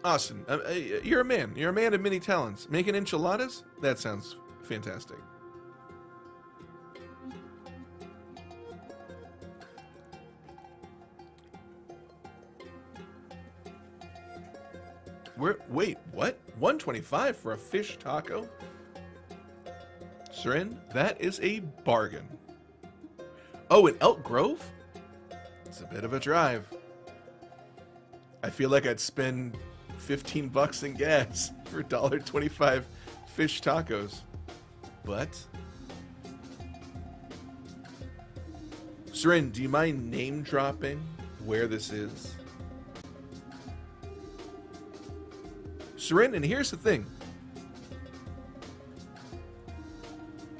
Austin, you're a man. You're a man of many talents. Making enchiladas? That sounds fantastic. Wait, what? $125 for a fish taco? Seren, that is a bargain. Oh, in Elk Grove? It's a bit of a drive. I feel like I'd spend $15 in gas for $1.25 fish tacos. But Seren, do you mind name dropping where this is? Seren, and here's the thing.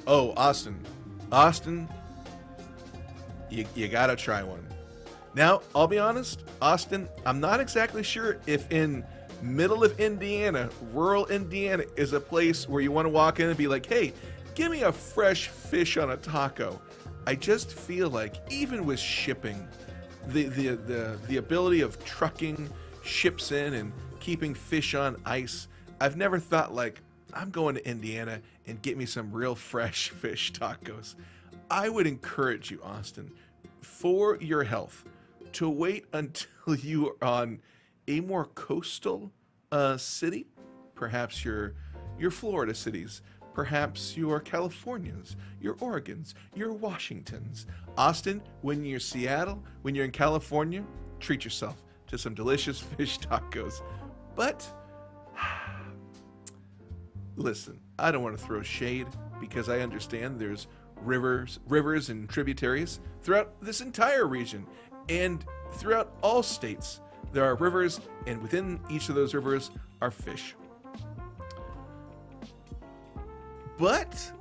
Oh, Austin, you gotta try one. Now, I'll be honest, Austin, I'm not exactly sure if in middle of Indiana, rural Indiana, is a place where you want to walk in and be like, hey, give me a fresh fish on a taco. I just feel like even with shipping, the ability of trucking ships in and keeping fish on ice, I've never thought like, I'm going to Indiana and get me some real fresh fish tacos. I would encourage you, Austin, for your health, to wait until you are on a more coastal city, perhaps your Florida cities, perhaps your Californias, your Oregons, your Washingtons. Austin, when you're Seattle, when you're in California, treat yourself to some delicious fish tacos. But listen, I don't want to throw shade because I understand there's rivers and tributaries throughout this entire region, and throughout all states there are rivers, and within each of those rivers are fish. But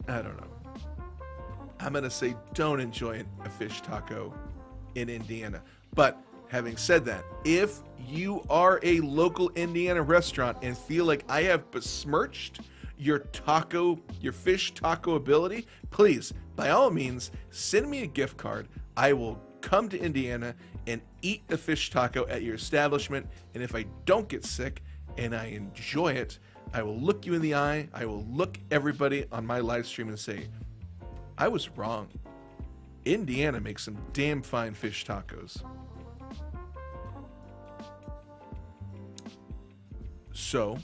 I don't know. I'm gonna say don't enjoy a fish taco in Indiana. But having said that, if you are a local Indiana restaurant and feel like I have besmirched your fish taco ability, please, by all means, send me a gift card. I will come to Indiana and eat a fish taco at your establishment. And if I don't get sick and I enjoy it, I will look you in the eye. I will look everybody on my live stream and say, I was wrong. Indiana makes some damn fine fish tacos. So,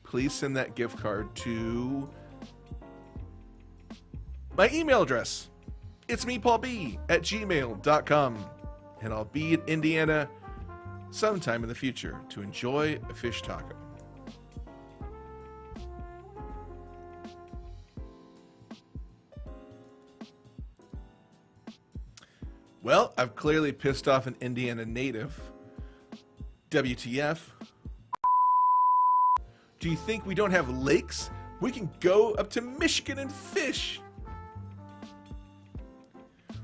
please send that gift card to my email address. It's mepaulb@gmail.com. And I'll be in Indiana sometime in the future to enjoy a fish taco. Well, I've clearly pissed off an Indiana native. WTF? Do you think we don't have lakes? We can go up to Michigan and fish.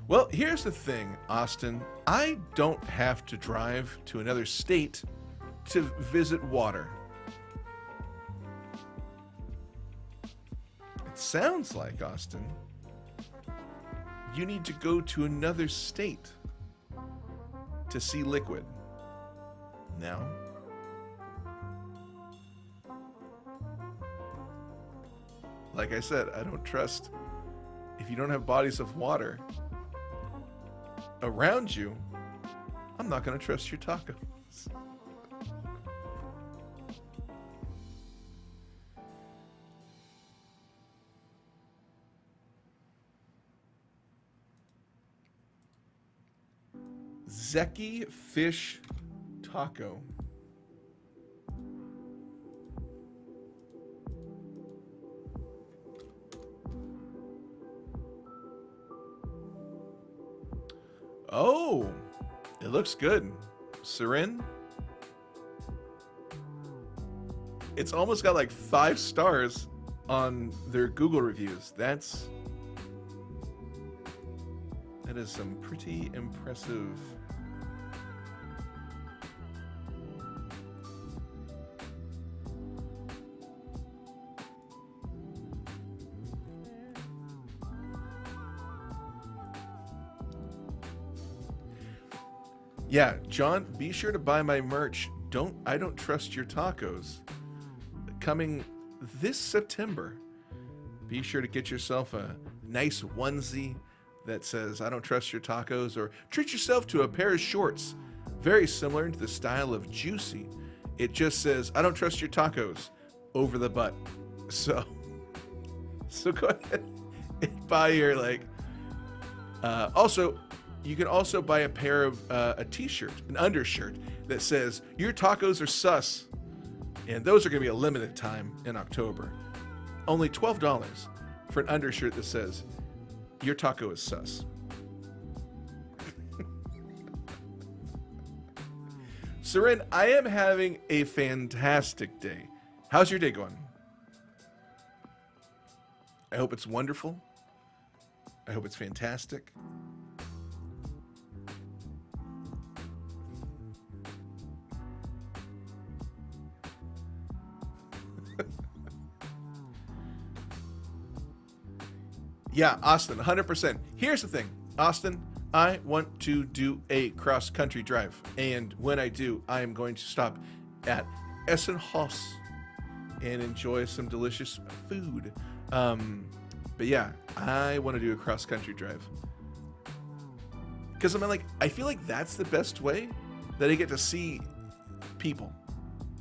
Well, here's the thing, Austin. I don't have to drive to another state to visit water. It sounds like, Austin, you need to go to another state to see liquid. Now, like I said, I don't trust, if you don't have bodies of water around you, I'm not going to trust your tacos. Zeki fish taco. Oh, it looks good. Seren? It's almost got like 5 stars on their Google reviews. That's That is some pretty impressive. Yeah, John, be sure to buy my merch. I don't trust your tacos. Coming this September. Be sure to get yourself a nice onesie that says I don't trust your tacos, or treat yourself to a pair of shorts very similar to the style of Juicy. It just says I don't trust your tacos over the butt. So go ahead and buy your also, you can also buy a pair of a t-shirt, an undershirt that says your tacos are sus, and those are going to be a limited time in October. Only $12 for an undershirt that says your taco is sus. Seren, I am having a fantastic day. How's your day going? I hope it's wonderful. I hope it's fantastic. Yeah, Austin, 100%. Here's the thing, Austin, I want to do a cross-country drive, and when I do, I am going to stop at Essenhaus and enjoy some delicious food. But yeah, I want to do a cross-country drive. Because I feel like that's the best way that I get to see people.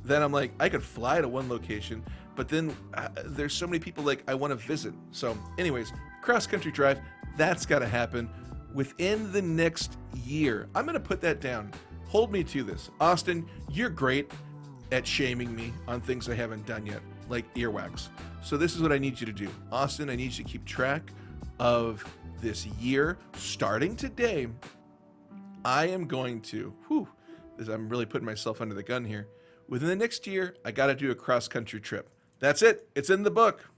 Then I'm like, I could fly to one location, but then there's so many people I want to visit. So anyways, cross-country drive, that's got to happen within the next year. I'm going to put that down. Hold me to this. Austin, you're great at shaming me on things I haven't done yet, like earwax. So this is what I need you to do. Austin, I need you to keep track of this year. Starting today, I am going to, I'm really putting myself under the gun here. Within the next year, I got to do a cross-country trip. That's it. It's in the book.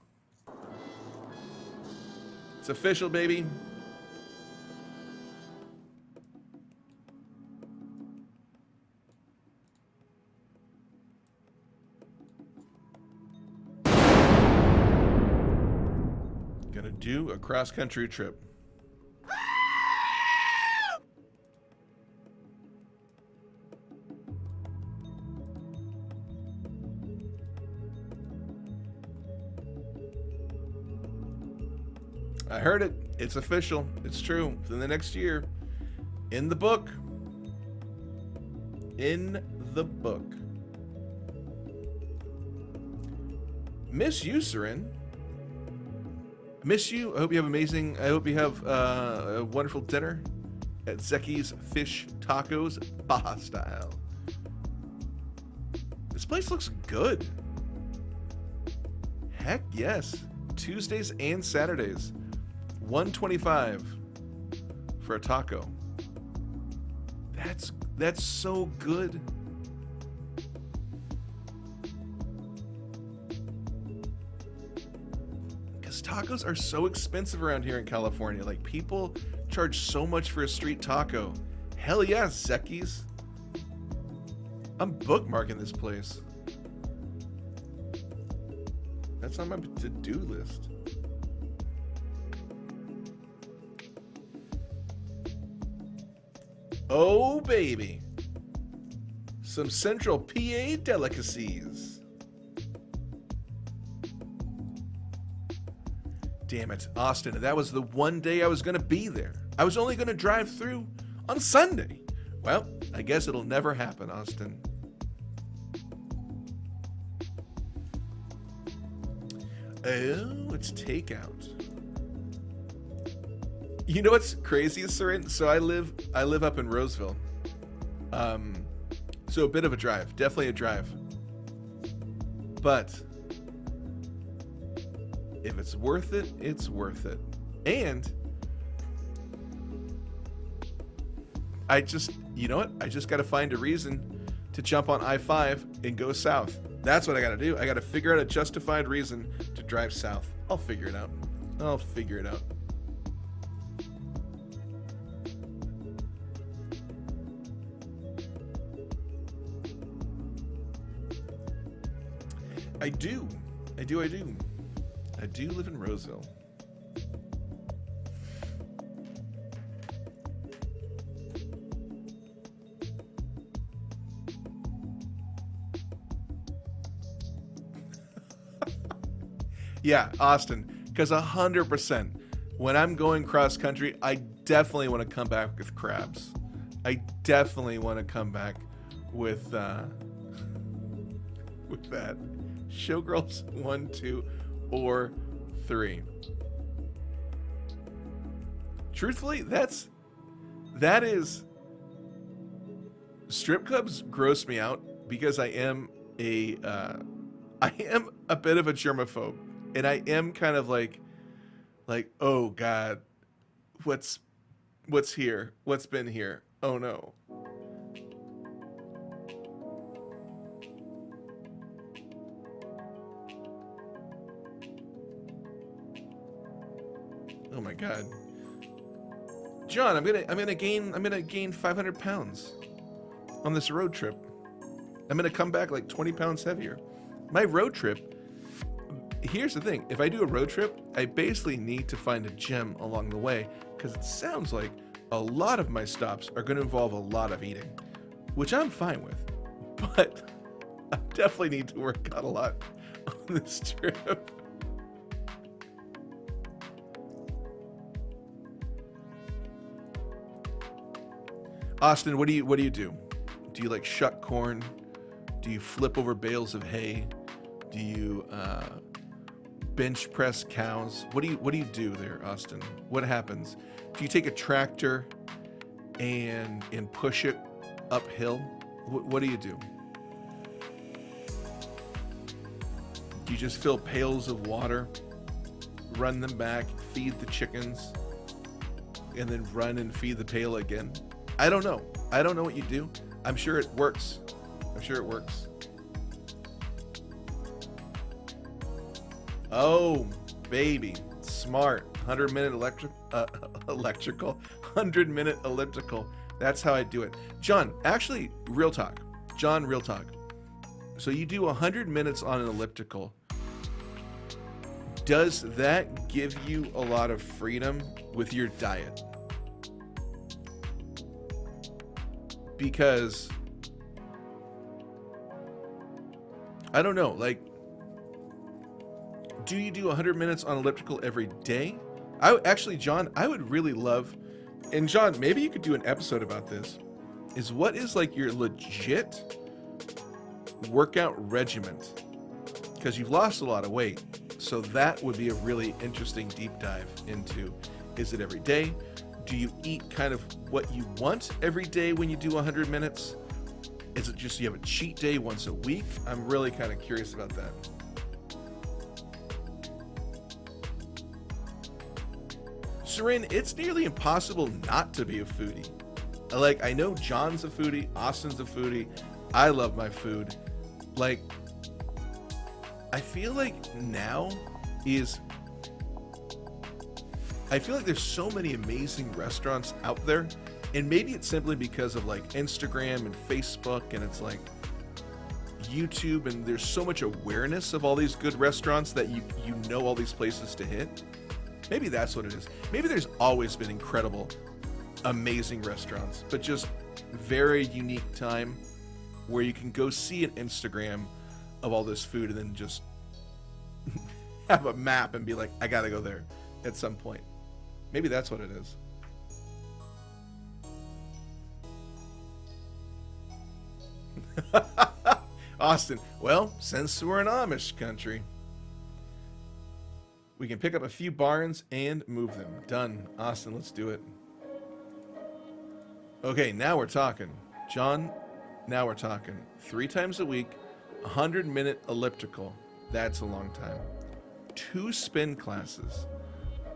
It's official, baby. Gonna do a cross-country trip. I heard it. It's official. It's true. Within the next year. In the book. In the book. Miss you, Seren. Miss you. I hope you have amazing. I hope you have a wonderful dinner at Zeki's Fish Tacos, Baja style. This place looks good. Heck yes. Tuesdays and Saturdays. $125 for a taco. That's so good. Because tacos are so expensive around here in California. People charge so much for a street taco. Hell yeah, Zeki's. I'm bookmarking this place. That's on my to-do list. Oh, baby. Some Central PA delicacies. Damn it, Austin. That was the one day I was going to be there. I was only going to drive through on Sunday. Well, I guess it'll never happen, Austin. Oh, it's takeout. You know what's crazy, Seren? So I live up in Roseville. So a bit of a drive, definitely a drive. But if it's worth it, it's worth it. And you know what? I just got to find a reason to jump on I-5 and go south. That's what I got to do. I got to figure out a justified reason to drive south. I'll figure it out. I do. I do live in Roseville. Yeah, Austin, because 100%, when I'm going cross country, I definitely want to come back with crabs. I definitely want to come back with that. Showgirls 1, 2, or 3. Truthfully, that is strip clubs gross me out because I am a bit of a germaphobe, and I am kind of like, oh God, what's here? What's been here? Oh no. Oh my God. John, I'm gonna gain 500 pounds on this road trip. I'm gonna come back like 20 pounds heavier. My road trip, here's the thing, if I do a road trip, I basically need to find a gym along the way, because it sounds like a lot of my stops are gonna involve a lot of eating, which I'm fine with, but I definitely need to work out a lot on this trip. Austin, what do you do? Do you like shuck corn? Do you flip over bales of hay? Do you bench press cows? What do you do there, Austin? What happens? Do you take a tractor and push it uphill? What do you do? Do you just fill pails of water, run them back, feed the chickens, and then run and feed the pail again? I don't know. I don't know what you do. I'm sure it works. Oh, baby. Smart. 100-minute electrical. 100-minute elliptical. That's how I do it. John, actually, real talk. So you do 100 minutes on an elliptical. Does that give you a lot of freedom with your diet? Because I don't know, like, do you do 100 minutes on elliptical every day? John, I would really love, and John, maybe you could do an episode about this, is what is like your legit workout regimen? Because you've lost a lot of weight, so that would be a really interesting deep dive into, is it every day? Do you eat kind of what you want every day when you do 100 minutes? Is it just you have a cheat day once a week? I'm really kind of curious about that. Seren, it's nearly impossible not to be a foodie. Like, I know John's a foodie, Austin's a foodie. I love my food. Like, I feel like there's so many amazing restaurants out there, and maybe it's simply because of like Instagram and Facebook, and it's like YouTube, and there's so much awareness of all these good restaurants that you know all these places to hit. Maybe that's what it is. Maybe there's always been incredible, amazing restaurants, but just very unique time where you can go see an Instagram of all this food and then just have a map and be like, I gotta go there at some point. Maybe that's what it is. Austin, well, since we're in Amish country, we can pick up a few barns and move them. Done. Austin, let's do it. Okay, now we're talking. John, now we're talking. 3 times a week, 100-minute elliptical. That's a long time. 2 spin classes.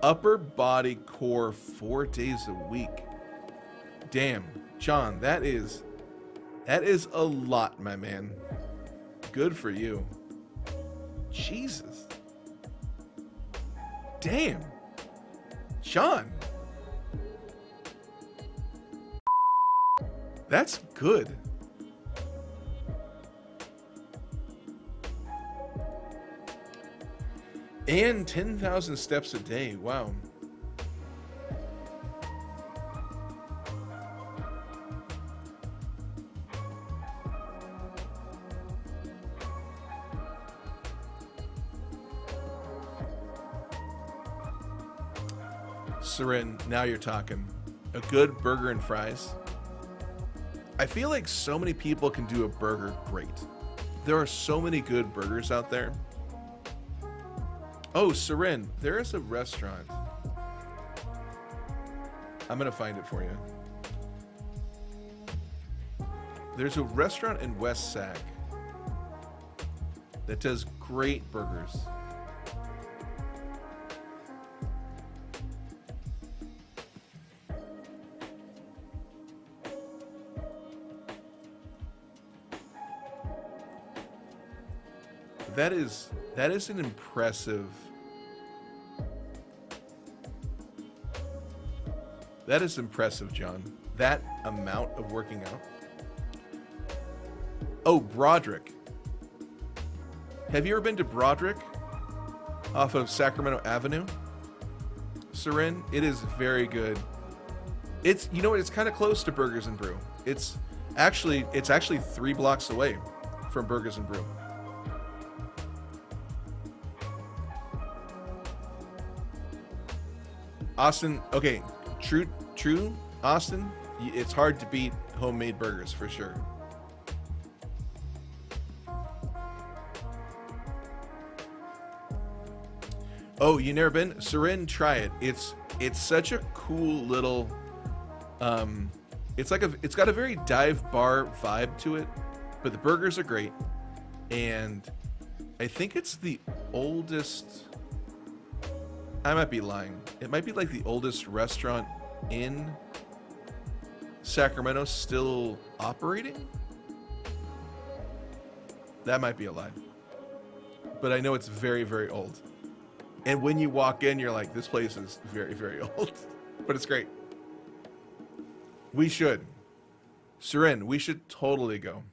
Upper body core 4 days a week. Damn, John, that is a lot, my man. Good for you. Jesus. Damn. John. That's good. And 10,000 steps a day. Wow. Seren, now you're talking. A good burger and fries. I feel like so many people can do a burger great. There are so many good burgers out there. Oh, Seren, there is a restaurant. I'm going to find it for you. There's a restaurant in West Sac that does great burgers. That is an impressive. That is impressive, John. That amount of working out. Oh, Broderick. Have you ever been to Broderick off of Sacramento Avenue? Seren, it is very good. It's, you know what, it's kind of close to Burgers and Brew. It's actually 3 blocks away from Burgers and Brew. Austin, okay, true, Austin, it's hard to beat homemade burgers for sure. Oh, you never been? Seren, try it. It's such a cool little, it's got a very dive bar vibe to it, but the burgers are great, and I think it's the oldest. I might be lying. It might be like the oldest restaurant in Sacramento still operating. That might be a lie. But I know it's very, very old. And when you walk in, you're like, this place is very, very old. But it's great. We should. Seren, we should totally go.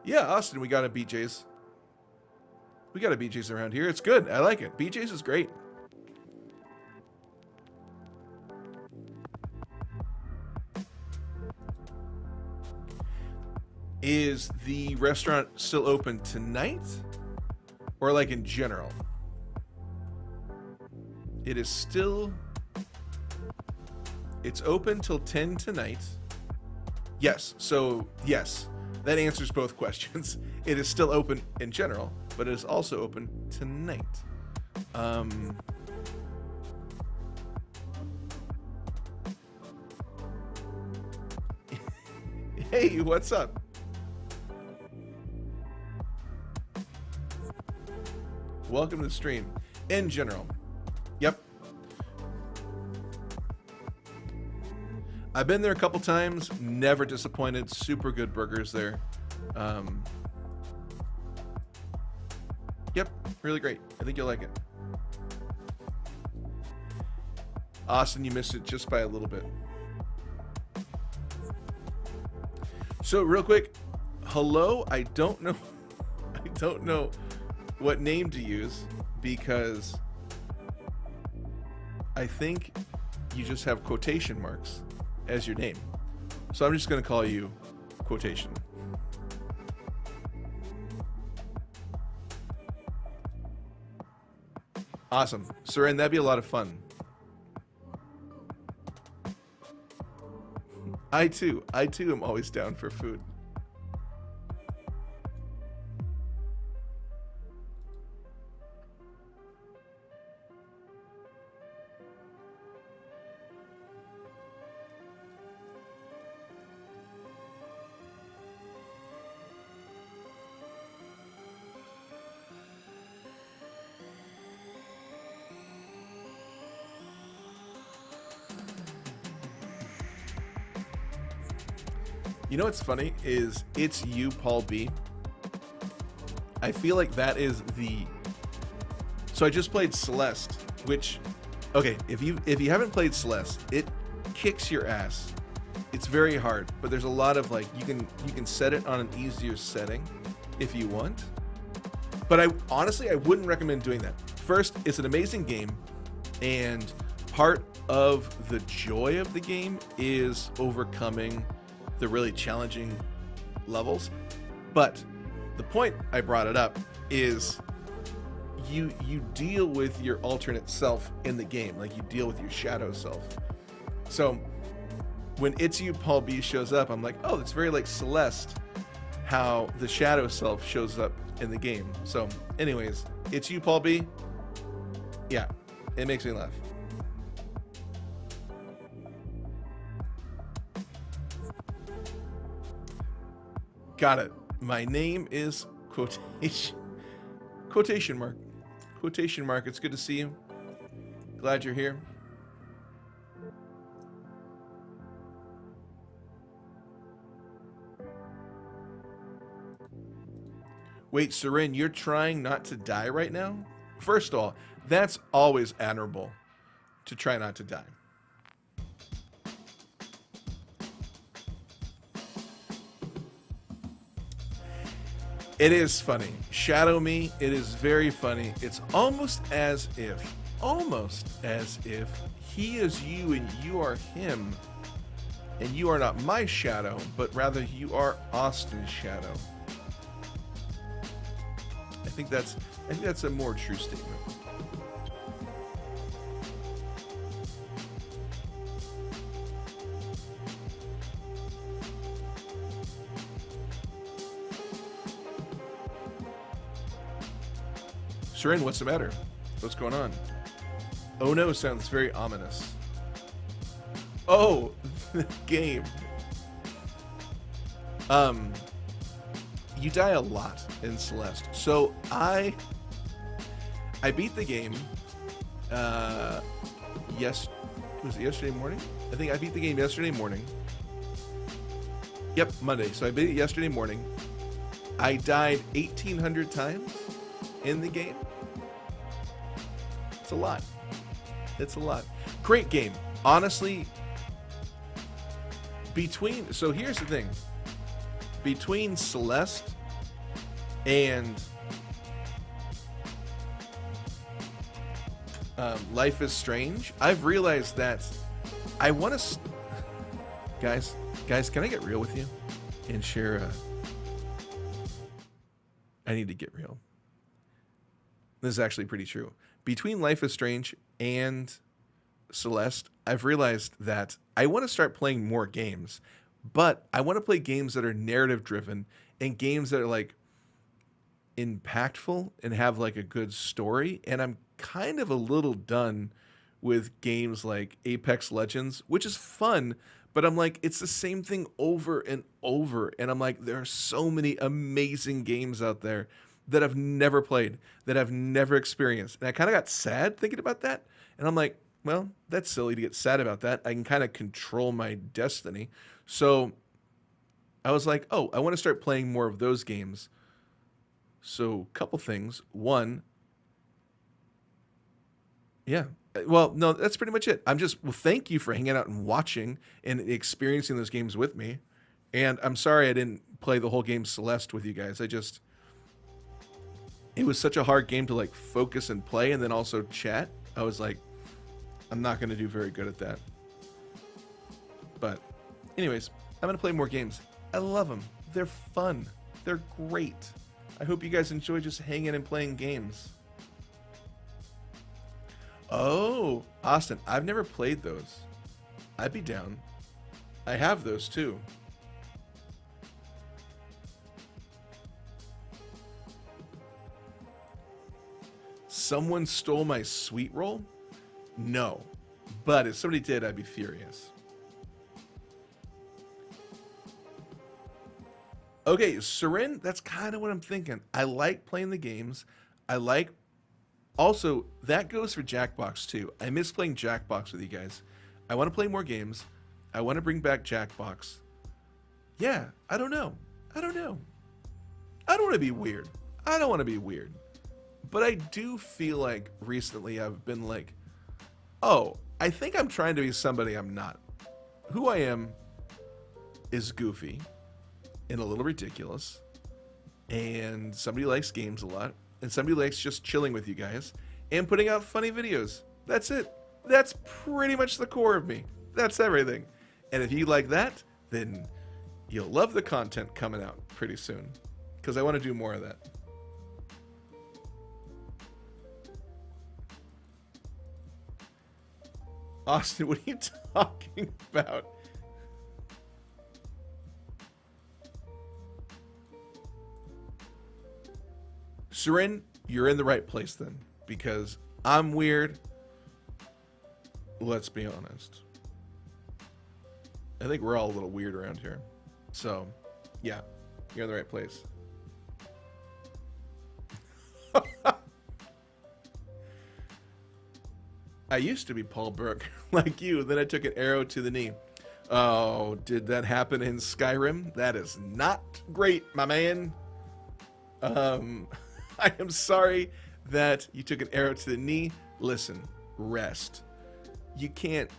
Yeah, Austin, we got a BJ's. We got a BJ's around here. It's good. I like it. BJ's is great. Is the restaurant still open tonight? Or like in general? It is still... It's open till 10 tonight. Yes. So, yes. That answers both questions. It is still open in general, but it is also open tonight. Hey, what's up? Welcome to the stream. In general. Yep. I've been there a couple times, never disappointed. Super good burgers there. Yep, really great. I think you'll like it. Austin, you missed it just by a little bit. So real quick, hello, I don't know what name to use because I think you just have quotation marks as your name. So I'm just going to call you Quotation. Awesome. Seren, that'd be a lot of fun. I too am always down for food. You know what's funny is it's you, Paul B. I feel like that is the. So I just played Celeste, which, okay, if you haven't played Celeste, it kicks your ass. It's very hard, but there's a lot of like you can set it on an easier setting, if you want. But I honestly, I wouldn't recommend doing that. First, it's an amazing game, and part of the joy of the game is overcoming the really challenging levels. But the point I brought it up is you deal with your alternate self in the game, like you deal with your shadow self. So when It's You, Paul B shows up, I'm like, oh, it's very like Celeste, how the shadow self shows up in the game. So anyways, It's You, Paul B. Yeah, it makes me laugh. Got it. My name is quotation mark. Quotation mark. It's good to see you. Glad you're here. Wait, Seren, you're trying not to die right now? First of all, that's always admirable, to try not to die. It is funny. Shadow me, it is very funny. It's almost as if he is you and you are him, and you are not my shadow, but rather you are Austin's shadow. I think that's a more true statement. Seren, what's the matter? What's going on? Oh no sounds very ominous. Oh, the game. You die a lot in Celeste. So I beat the game. Was it yesterday morning? I think I beat the game yesterday morning. Yep, Monday. So I beat it yesterday morning. I died 1,800 times in the game. It's a lot. It's a lot. Great game. Honestly, so here's the thing. Between Celeste and Life is Strange, I've realized that I want to... Guys, can I get real with you and share... I need to get real. This is actually pretty true. Between Life is Strange and Celeste, I've realized that I want to start playing more games, but I want to play games that are narrative driven and games that are like impactful and have like a good story. And I'm kind of a little done with games like Apex Legends, which is fun, but I'm like, it's the same thing over and over. And I'm like, there are so many amazing games out there that I've never played, that I've never experienced. And I kind of got sad thinking about that. And I'm like, well, that's silly to get sad about that. I can kind of control my destiny. So I was like, oh, I want to start playing more of those games. So a couple things. One, yeah. Well, no, that's pretty much it. Well, thank you for hanging out and watching and experiencing those games with me. And I'm sorry I didn't play the whole game Celeste with you guys. It was such a hard game to like focus and play and then also chat. I was like, I'm not going to do very good at that. But anyways, I'm going to play more games. I love them. They're fun. They're great. I hope you guys enjoy just hanging and playing games. Oh, Austin, I've never played those. I'd be down. I have those too. Someone stole my sweet roll? No. But if somebody did, I'd be furious. Okay, Seren, that's kind of what I'm thinking. I like playing the games. Also, that goes for Jackbox too. I miss playing Jackbox with you guys. I want to play more games. I want to bring back Jackbox. Yeah, I don't know. I don't want to be weird. But I do feel like recently I've been like, oh, I think I'm trying to be somebody I'm not. Who I am is goofy and a little ridiculous. and somebody likes games a lot, and somebody likes just chilling with you guys and putting out funny videos. That's it. That's pretty much the core of me. That's everything. And if you like that, then you'll love the content coming out pretty soon, because I want to do more of that. Austin, what are you talking about? Seren, you're in the right place then, because I'm weird. Let's be honest. I think we're all a little weird around here. So, yeah, you're in the right place. I used to be Paul Burke, like you. Then I took an arrow to the knee. Oh, did that happen in Skyrim? That is not great, my man. I am sorry that you took an arrow to the knee. Listen, rest. You can't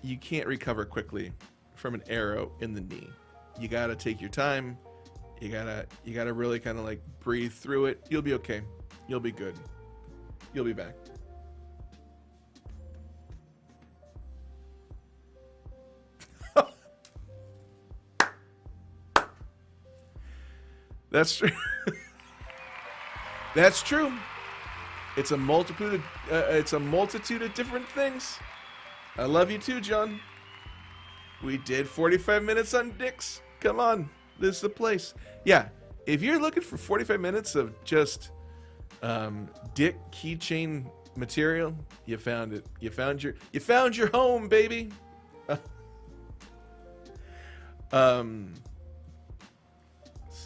recover quickly from an arrow in the knee. You gotta take your time. You gotta really kind of like breathe through it. You'll be okay. You'll be good. You'll be back. That's true. That's true. It's a multitude. It's a multitude of different things. I love you too, John. We did 45 minutes on dicks. Come on, this is the place. Yeah, if you're looking for 45 minutes of just dick keychain material, you found it. You found your home, baby.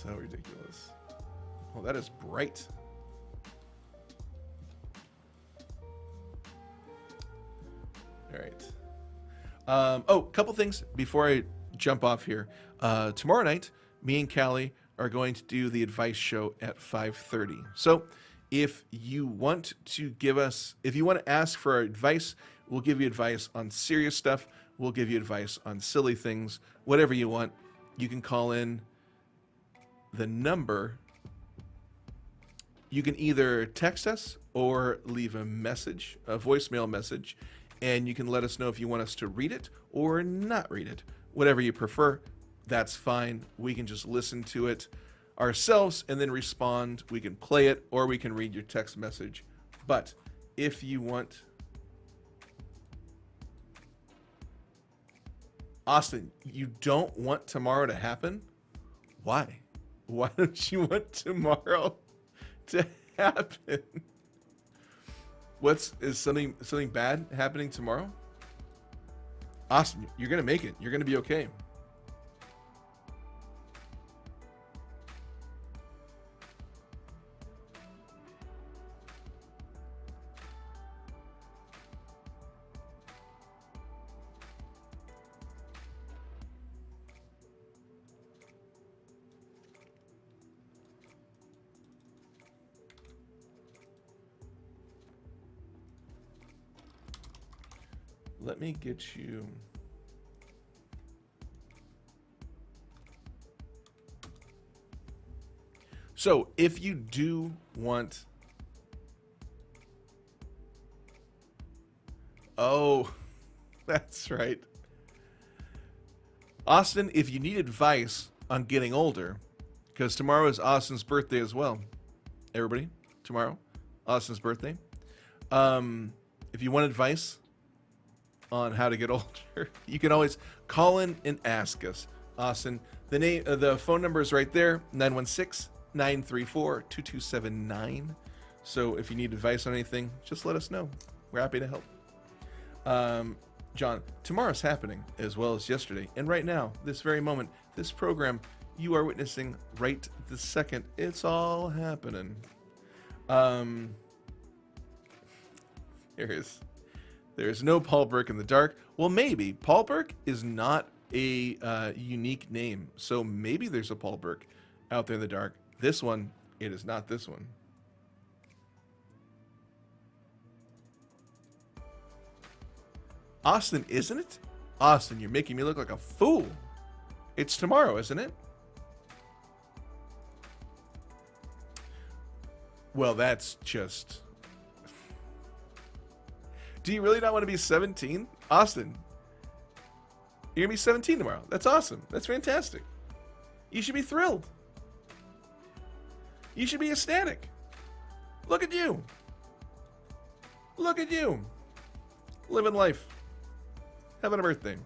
So ridiculous. Oh, that is bright. All right. Oh, couple things before I jump off here. Tomorrow night, me and Callie are going to do the advice show at 5:30. So if you want to ask for our advice, we'll give you advice on serious stuff. We'll give you advice on silly things, whatever you want. You can call in the number. You can either text us or leave a message, a voicemail message, and you can let us know if you want us to read it or not read it. Whatever you prefer, that's fine. We can just listen to it ourselves and then respond. We can play it or we can read your text message. But if you want... Austin, you don't want tomorrow to happen? Why? Why don't you want tomorrow to happen? Is something bad happening tomorrow? Austin, you're gonna make it. You're gonna be okay. Let me get you... So, if you do want... Oh, that's right. Austin, if you need advice on getting older, because tomorrow is Austin's birthday as well. Everybody, tomorrow, Austin's birthday. If you want advice on how to get older, you can always call in and ask us. Austin, the phone number is right there, 916-934-2279. So if you need advice on anything, just let us know. We're happy to help. John, tomorrow's happening as well as yesterday. And right now, this very moment, this program you are witnessing right this second, it's all happening. There's no Paul Burke in the dark. Well, maybe. Paul Burke is not a unique name. So maybe there's a Paul Burke out there in the dark. This one, it is not this one. Austin, isn't it? Austin, you're making me look like a fool. It's tomorrow, isn't it? Well, that's just... Do you really not want to be 17? Austin, you're going to be 17 tomorrow. That's awesome. That's fantastic. You should be thrilled. You should be ecstatic. Look at you. Look at you. Living life. Having a birthday.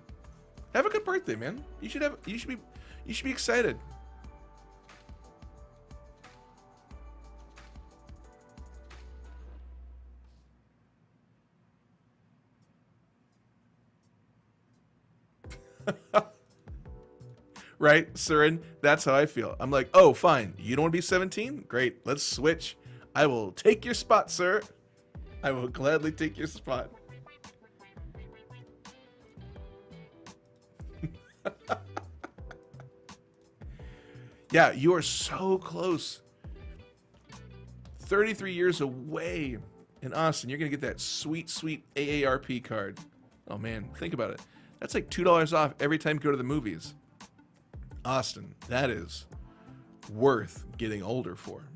Have a good birthday, man. You should be excited. Right, Surin? That's how I feel. I'm like, oh, fine. You don't want to be 17? Great. Let's switch. I will take your spot, sir. I will gladly take your spot. Yeah, you are so close. 33 years away. In Austin, you're going to get that sweet, sweet AARP card. Oh, man. Think about it. That's like $2 off every time you go to the movies. Austin, that is worth getting older for.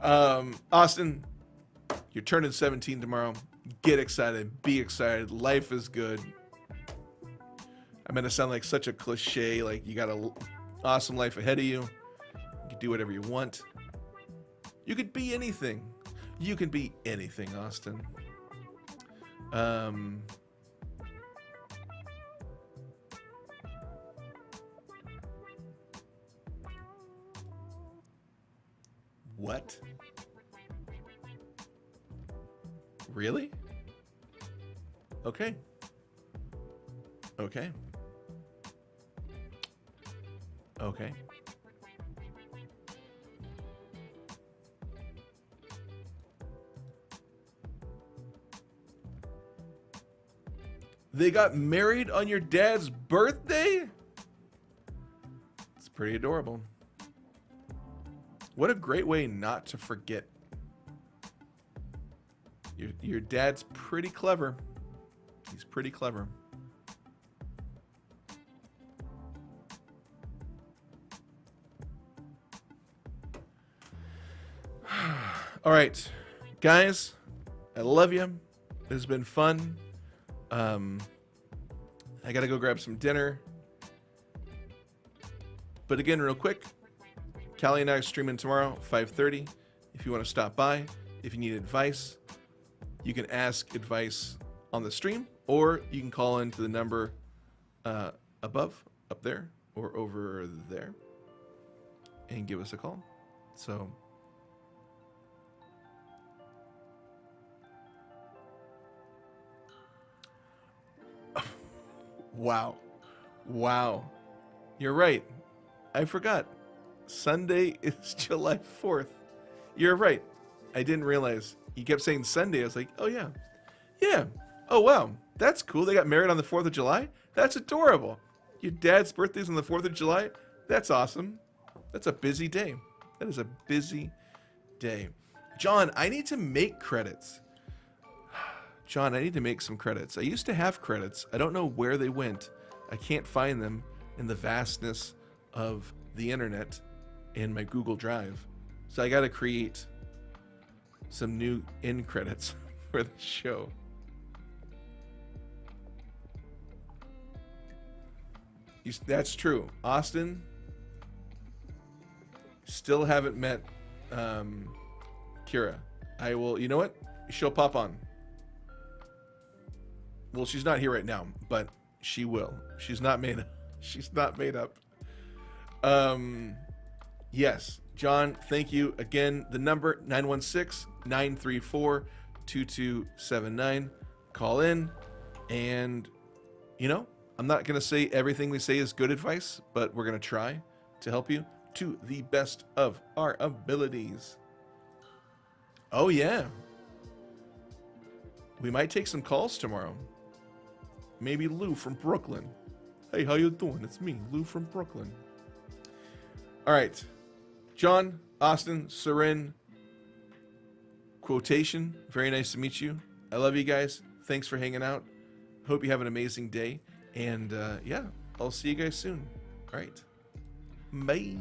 Austin, you're turning 17 tomorrow. Get excited. Be excited. Life is good. I'm going to sound like such a cliche, like you got an awesome life ahead of you. You can do whatever you want. You could be anything. You can be anything, Austin. What? Really? Okay. Okay. Okay. They got married on your dad's birthday? It's pretty adorable. What a great way not to forget. Your dad's pretty clever. He's pretty clever. All right, guys, I love you. This has been fun. I gotta go grab some dinner. But again, real quick, Callie and I are streaming tomorrow, 5:30. If you want to stop by, if you need advice, you can ask advice on the stream, or you can call into the number above, up there, or over there, and give us a call. So, wow, you're right. I forgot. Sunday is July 4th. You're right. I didn't realize. You kept saying Sunday. I was like, oh, yeah. Yeah. Oh, wow. That's cool. They got married on the 4th of July? That's adorable. Your dad's birthday's on the 4th of July? That's awesome. That's a busy day. That is a busy day. John, I need to make credits. John, I need to make some credits. I used to have credits. I don't know where they went. I can't find them in the vastness of the internet in my Google Drive. So I got to create some new end credits for the show. That's true. Austin, still haven't met Kira. I will, you know what? She'll pop on. Well, she's not here right now, but she will. She's not made up. Yes, John, thank you again. The number 916-934-2279. Call in, and I'm not going to say everything we say is good advice, but we're going to try to help you to the best of our abilities. Oh yeah. We might take some calls tomorrow. Maybe Lou from Brooklyn. Hey, how you doing? It's me, Lou from Brooklyn. All right. John, Austin, Seren, Quotation, very nice to meet you. I love you guys. Thanks for hanging out. Hope you have an amazing day. And yeah, I'll see you guys soon. All right. Bye.